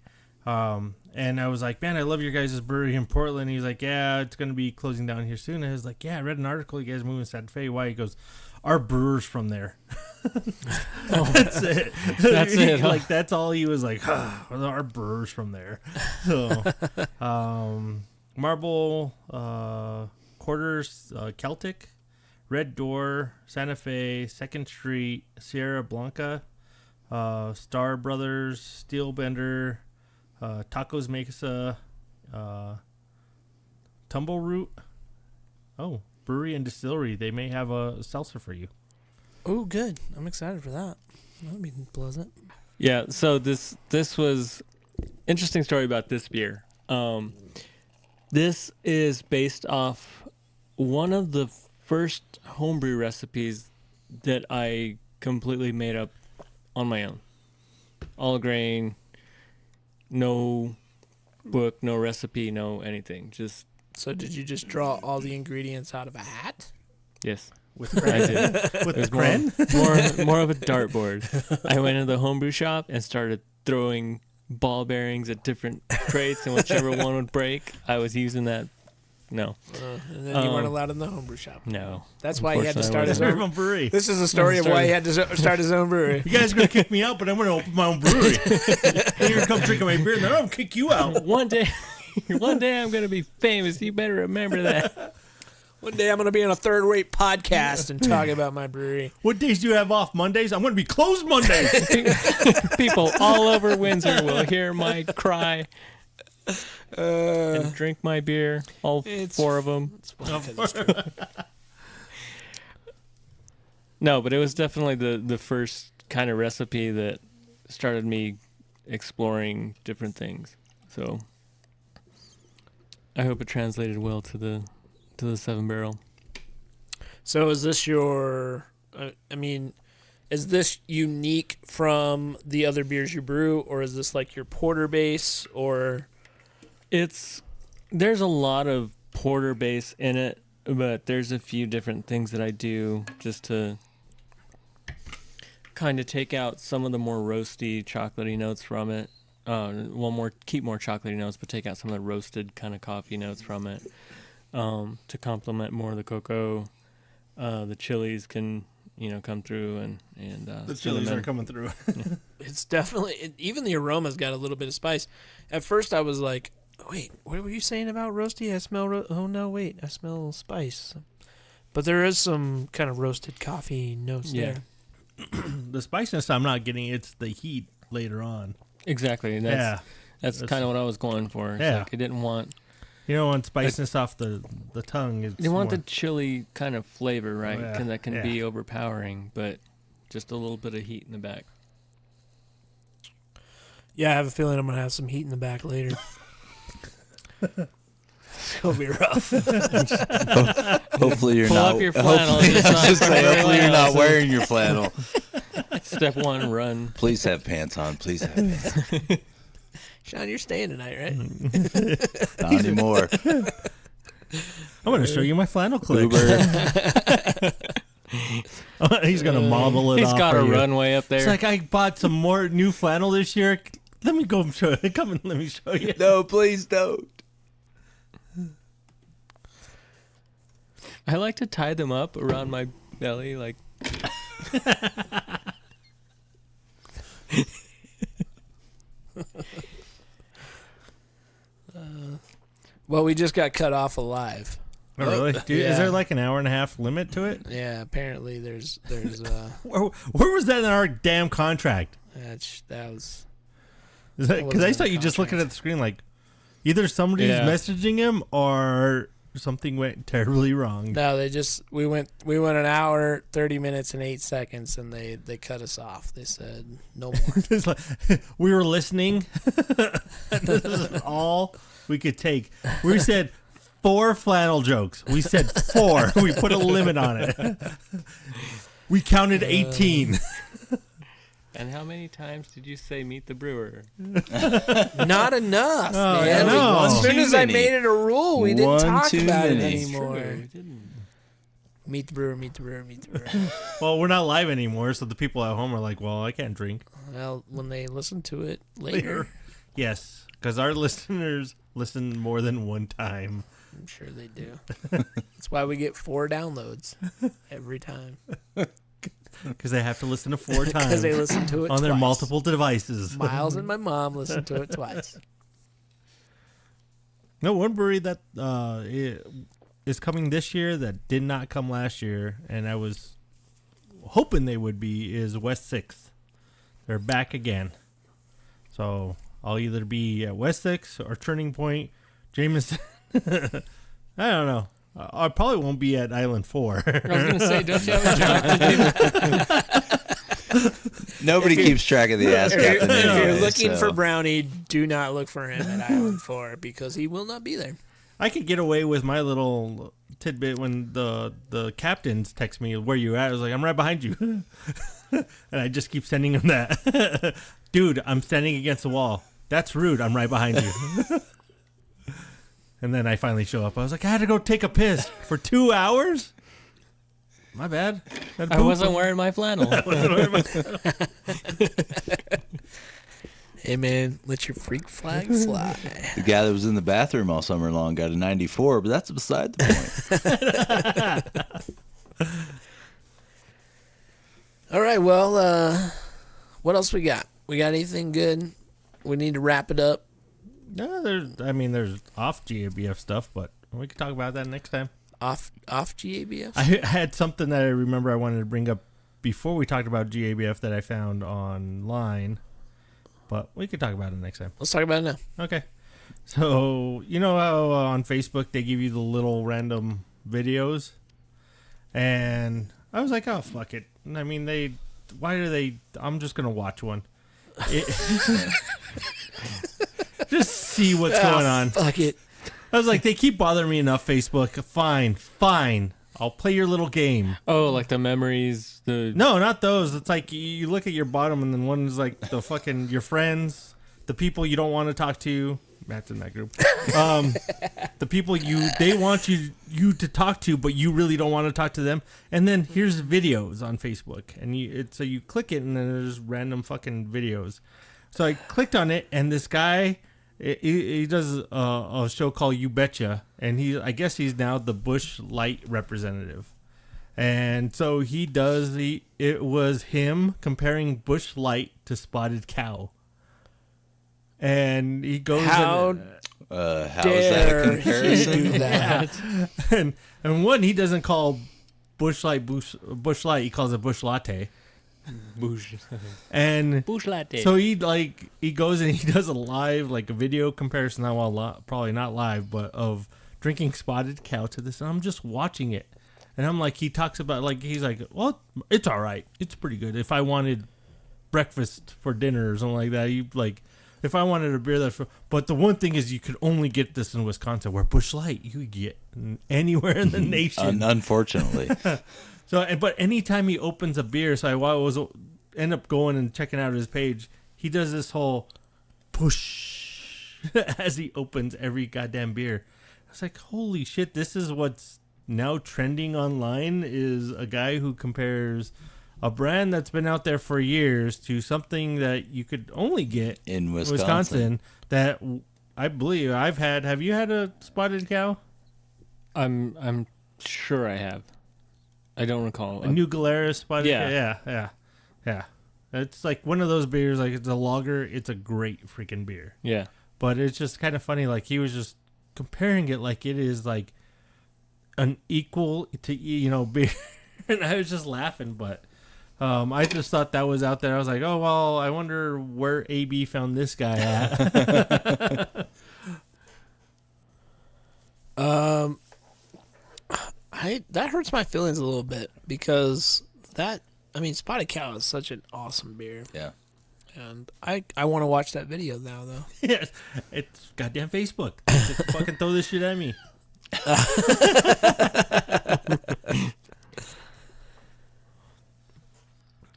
and I was like, "Man, I love your guys' brewery in Portland." He's like, "Yeah, it's gonna be closing down here soon." And I was like, "Yeah, I read an article. You guys moving to Santa Fe? Why?" He goes, "Our brewer's from there." That's it. That's it, huh? Like that's all he was like. Our brewer's from there. So, Marble. Quarters, Celtic, Red Door, Santa Fe, 2nd Street, Sierra Blanca, Star Brothers, Steelbender, Tacos Mesa, Tumbleroot. Oh, brewery and distillery. They may have a seltzer for you. Oh, good. I'm excited for that. That'll be pleasant. Yeah. So this was interesting story about this beer. This is based off one of the first homebrew recipes that I completely made up on my own. All grain, no book, no recipe, no anything. Just So did you just draw all the ingredients out of a hat? yes, With I did. with It was Kren? more of a dartboard. I went into the homebrew shop and started throwing ball bearings at different crates, and whichever one would break, I was using that. No, And then you weren't allowed in the homebrew shop. no. That's why he had to Unfortunately, start I his Their own. own brewery. This is the story of why he had to start his own brewery. You guys are gonna kick me out, but I'm gonna open my own brewery. And you're gonna come drinking my beer, and then I'm gonna kick you out. One day I'm gonna be famous. You better remember that. One day I'm going to be on a third-rate podcast and talk about my brewery. What days do you have off? Mondays? I'm gonna be closed Mondays. People all over Windsor will hear my cry and drink my beer. All It's- 4 of them. It's funny 'cause it's true. No, but it was definitely the first kind of recipe that started me exploring different things. So I hope it translated well to the 7-barrel. So is this your, is this unique from the other beers you brew, or is this like your porter base, or? There's a lot of porter base in it, but there's a few different things that I do just to kind of take out some of the more roasty, chocolatey notes from it. Keep more chocolatey notes, but take out some of the roasted kind of coffee notes from it. To complement more of the cocoa. The chilies can, come through and The chilies cinnamon. are coming through. It's definitely, even the aroma's got a little bit of spice. At first I was like, wait, what were you saying about roasty? I smell, oh no, wait, I smell spice. But there is some kind of roasted coffee notes Yeah. there. The spiciness I'm not getting. It's the heat later on. Exactly. And that's kind of what I was going for. It's Yeah. like I didn't want You don't want spiciness off the tongue. It's you want more- the chili kind of flavor, right? Yeah, That can yeah. be overpowering, but just a little bit of heat in the back. Yeah, I have a feeling I'm going to have some heat in the back later. It's gonna be rough. Hopefully you're Pull not. up your flannel. Hopefully, It's I was not just for saying, hopefully everyone you're not else. wearing your flannel. Step 1, run. Please have pants on. Please have pants. Sean, you're staying tonight, right? Not anymore. I'm going to show you my flannel clip. Uber. He's going to model it He's off got for a you. runway up there. It's like, I bought some more new flannel this year. Let me go and show you. Come and let me show you. No, please don't. I like to tie them up around my belly, like. Well, we just got cut off alive. Oh, really? Dude, Yeah. Is there like an hour and a half limit to it? Yeah, apparently there's Where was that in our damn contract? that was Because wasn't I in thought the you just looking contract. at the screen like either somebody's Yeah. messaging him or something went terribly wrong. no. We went an hour, 30 minutes, and 8 seconds, and they cut us off. They said no more. It's like, we were listening. This is all we could take. We said 4 flannel jokes. We said 4. We put a limit on it. We counted 18. And how many times did you say meet the brewer? Not enough, Oh, man. no. As soon as I Too made many. it a rule, we didn't One talk too about it many. anymore. You didn't. Meet the brewer, meet the brewer, meet the brewer. Well, we're not live anymore, so the people at home are like, well, I can't drink. Well, when they listen to it later, Yes, because our listeners listen more than one time. I'm sure they do. That's why we get 4 downloads every time. Because they have to listen to 4 Because times they listen to it on their twice. multiple devices. Miles and my mom listened to it twice. No, one brewery that is coming this year that did not come last year, and I was hoping they would be, is West 6th. They're back again. So I'll either be at West 6 or Turning Point. Jameson. I don't know. I probably won't be at Island 4. I was going to say, don't you have a job to do? Nobody keeps track of the ass If captain you're anyway, looking so. for Brownie, do not look for him at Island 4 because he will not be there. I could get away with my little tidbit when the captains text me, where you at? I was like, I'm right behind you. And I just keep sending him that. Dude, I'm standing against the wall. That's rude. I'm right behind you. And then I finally show up. I was like, I had to go take a piss for 2 hours? My bad. I wasn't wearing my flannel. Hey, man, let your freak flag fly. The guy that was in the bathroom all summer long got a 94, but that's beside the point. All right, well, what else we got? We got anything good? We need to wrap it up. No, there's off GABF stuff, but we can talk about that next time. Off GABF? I had something that I remember I wanted to bring up before we talked about GABF that I found online, but we could talk about it next time. Let's talk about it now. Okay. So, you know how on Facebook they give you the little random videos? And I was like, oh, fuck it. I mean, I'm just going to watch one. Just see what's going on. Fuck it. I was like, they keep bothering me enough, Facebook. Fine. I'll play your little game. Oh, like the memories. No, not those. It's like you look at your bottom and then one is like the fucking your friends, the people you don't want to talk to. Matt's in that group. The people they want you to talk to, but you really don't want to talk to them. And then here's videos on Facebook, and so you click it, and then there's random fucking videos. So I clicked on it, and this guy, he does a show called You Betcha, and I guess he's now the Bush Light representative. And so it was him comparing Bush Light to Spotted Cow. And he goes How How is that a dare he comparison? do that? and one, he doesn't call Bush Light, he calls it Bush Latte. Bush. And Bush latte. so he goes and he does a video comparison, probably not live, but of drinking Spotted Cow to this. And I'm just watching it. And I'm like, he talks about, he's like, well, it's all right. It's pretty good. If I wanted breakfast for dinner or something like that, if I wanted a beer but the one thing is you could only get this in Wisconsin, where Busch Light you could get anywhere in the nation. Unfortunately. But anytime he opens a beer, so I end up going and checking out his page. He does this whole push as he opens every goddamn beer. I was like, holy shit, this is what's now trending online, is a guy who compares a brand that's been out there for years to something that you could only get in Wisconsin. That I believe I've had. Have you had a Spotted Cow? I'm sure I have. I don't recall. A New Glarus Spotted Cow? Yeah. It's like one of those beers, like it's a lager. It's a great freaking beer. Yeah. But it's just kind of funny. Like he was just comparing it like it is like an equal to, beer. And I was just laughing, but I just thought that was out there. I was like, oh, well, I wonder where AB found this guy at. That hurts my feelings a little bit because Spotted Cow is such an awesome beer. Yeah. And I want to watch that video now, though. Yes, it's goddamn Facebook. Just fucking throw this shit at me.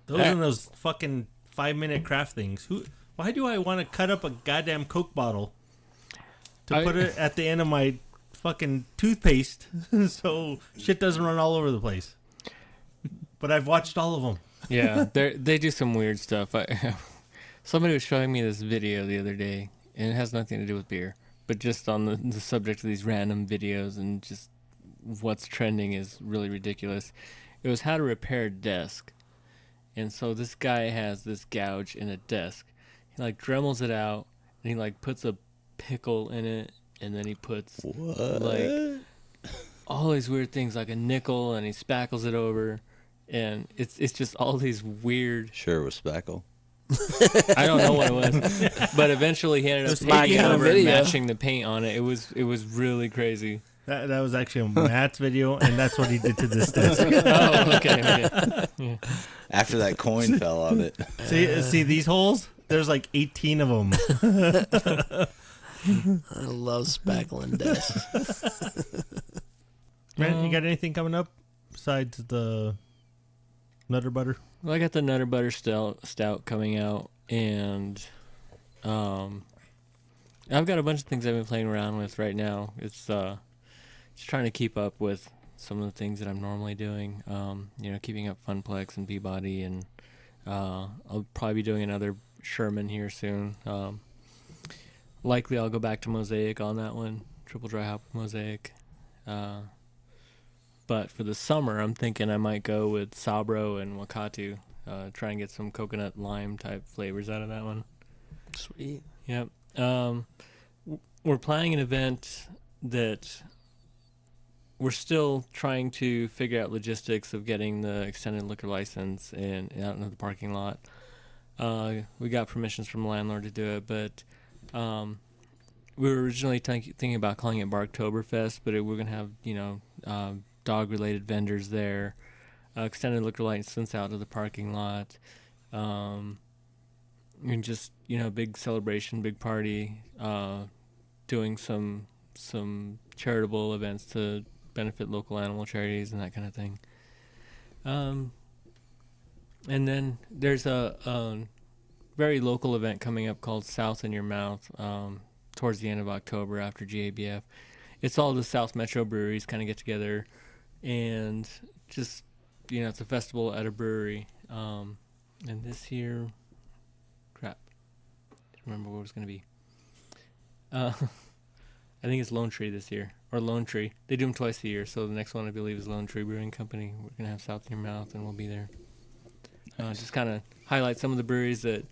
Those are those fucking 5-minute craft things. Why do I want to cut up a goddamn Coke bottle to put it at the end of my fucking toothpaste so shit doesn't run all over the place? But I've watched all of them. Yeah, they do some weird stuff. Somebody was showing me this video the other day, and it has nothing to do with beer, but just on the subject of these random videos and just what's trending is really ridiculous. It was how to repair a desk. And so this guy has this gouge in a desk. He like dremels it out, and he like puts a pickle in it, and then he puts like all these weird things like a nickel, and he spackles it over, and it's just all these weird. Sure, it was spackle. I don't know what it was, but eventually he ended up taking over and matching the paint on it. It was really crazy. That was actually a Matt's video, and that's what he did to this desk. Oh, okay. Yeah. After that coin fell off it. See these holes? There's like 18 of them. I love spackling desks. Matt, you got anything coming up besides the Nutter Butter? Well, I got the Nutter Butter Stout coming out, and I've got a bunch of things I've been playing around with right now. It's just trying to keep up with some of the things that I'm normally doing. Keeping up Funplex and Peabody, and I'll probably be doing another Sherman here soon. Likely I'll go back to Mosaic on that one, triple dry hop Mosaic. But for the summer, I'm thinking I might go with Sabro and Wakatu. Try and get some coconut lime type flavors out of that one. Sweet. Yep. We're planning an event that we're still trying to figure out logistics of getting the extended liquor license and out into the parking lot. We got permissions from the landlord to do it, but we were originally thinking about calling it Barktoberfest, but we're going to have, dog-related vendors there, extended liquor license out to the parking lot, and just, big celebration, big party, doing some charitable events to benefit local animal charities and that kind of thing. And then there's a very local event coming up called South in Your Mouth towards the end of October after GABF. It's all the South Metro breweries kind of get together and just, it's a festival at a brewery. And this year, I don't remember what it was going to be. I think it's Lone Tree this year, or Lone Tree. They do them twice a year, so the next one I believe is Lone Tree Brewing Company. We're going to have South in Your Mouth, and we'll be there. Just kind of highlight some of the breweries that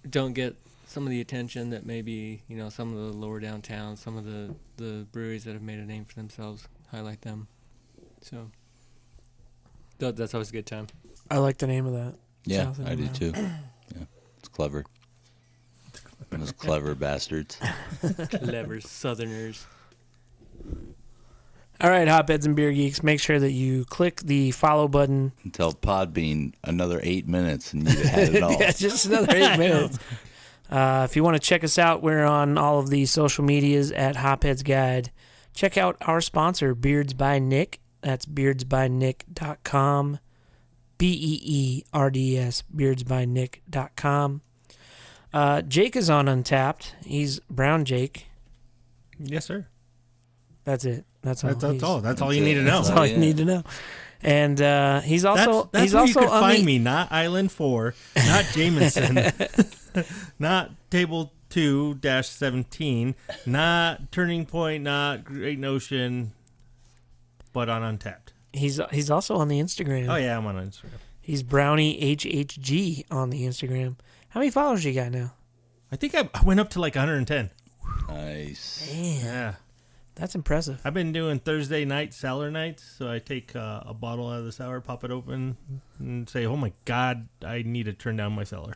don't get some of the attention that maybe, some of the lower downtown, some of the breweries that have made a name for themselves, highlight them. So that's always a good time. I like the name of that. Yeah, I do too. Yeah, it's clever. Those clever bastards. Clever Southerners. All right, hotbeds and beer geeks, make sure that you click the follow button. Until Podbean another 8 minutes and you'd have had it all. Yeah, just another 8 minutes. If you want to check us out, we're on all of the social medias at Hopheads Guide. Check out our sponsor, Beerds by Nick. That's beerdsbynick.com. BEERDS, beerdsbynick.com. Jake is on Untapped. He's Brown Jake. Yes, sir. That's it. That's all. That's all you need to know. That's all you need to know. And he's also that's he's where also you could on find the, me, not Island 4, not Jameson, not Table 2-17, not Turning Point, not Great Notion, but on Untapped. He's also on the Instagram. Oh yeah, I'm on Instagram. He's Brownie HHG on the Instagram. How many followers you got now? I think I went up to like 110. Nice. Man, Yeah. that's impressive. I've been doing Thursday night sour nights, so I take a bottle out of the sour, pop it open, and say, "Oh my God, I need to turn down my cellar."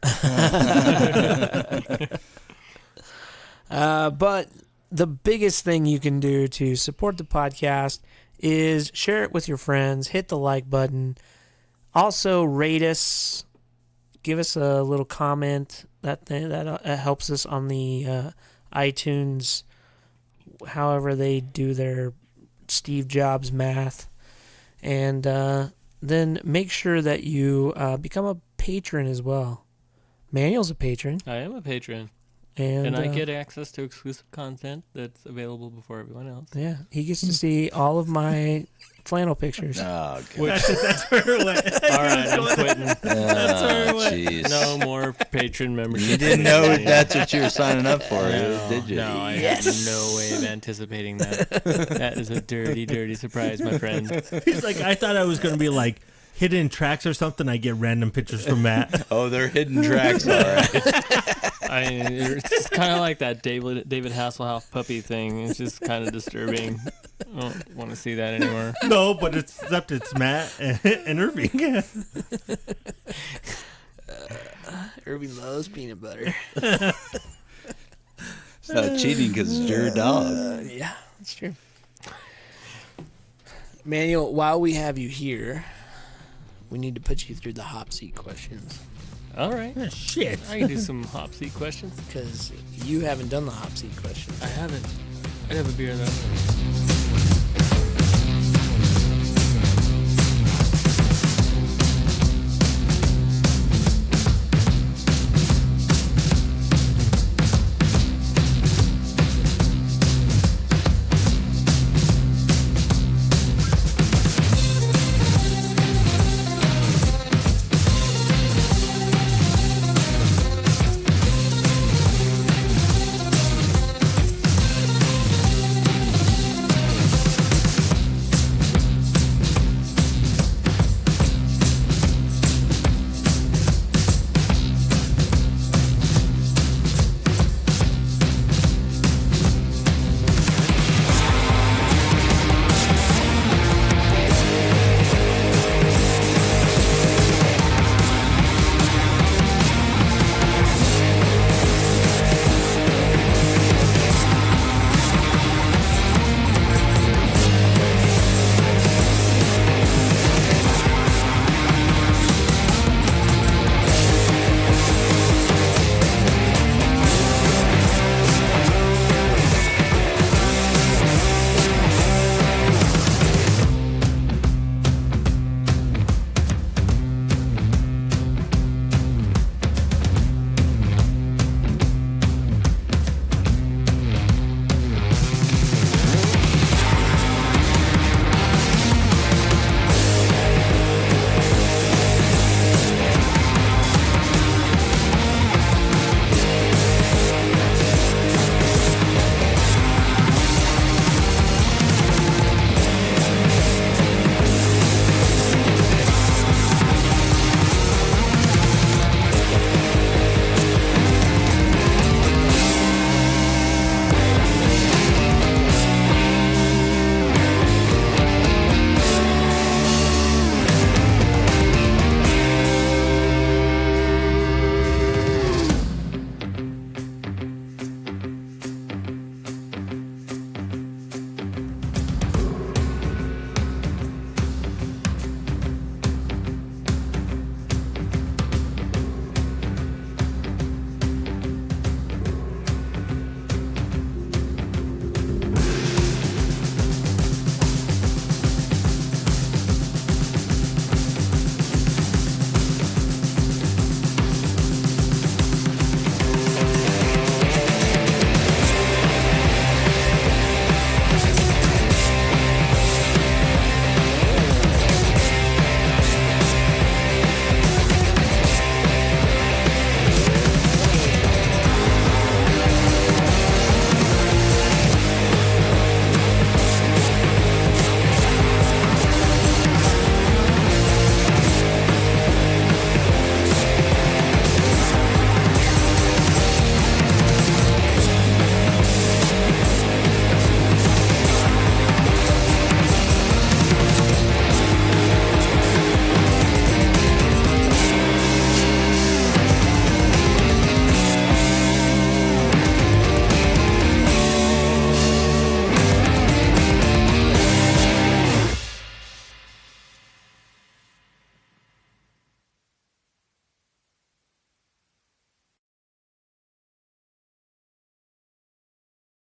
But the biggest thing you can do to support the podcast is share it with your friends, hit the like button, also rate us, give us a little comment. That helps us on the iTunes, however they do their Steve Jobs math. And then make sure that you become a patron as well. Manuel's a patron. I am a patron. And I get access to exclusive content that's available before everyone else. Yeah, he gets to see all of my flannel pictures. Oh, That's where it went. All right, I'm quitting. That's where it went. jeez. No more patron membership. You didn't know that's what you were signing up for, No, did you? No, I had no way of anticipating that. That is a dirty, dirty surprise, my friend. He's like, I thought I was going to be like hidden tracks or something. I get random pictures from Matt. Oh, they're hidden tracks, all right. It's kind of like that David Hasselhoff puppy thing. It's just kind of disturbing. I don't want to see that anymore. No, but except it's Matt and Irving. Irving loves peanut butter. It's not cheating because it's your dog. Yeah, that's true. Manuel, while we have you here, we need to put you through the hop seat questions All right. Shit. I can do some hop seat questions. because you haven't done the hop seat questions. I haven't. I'd have a beer though.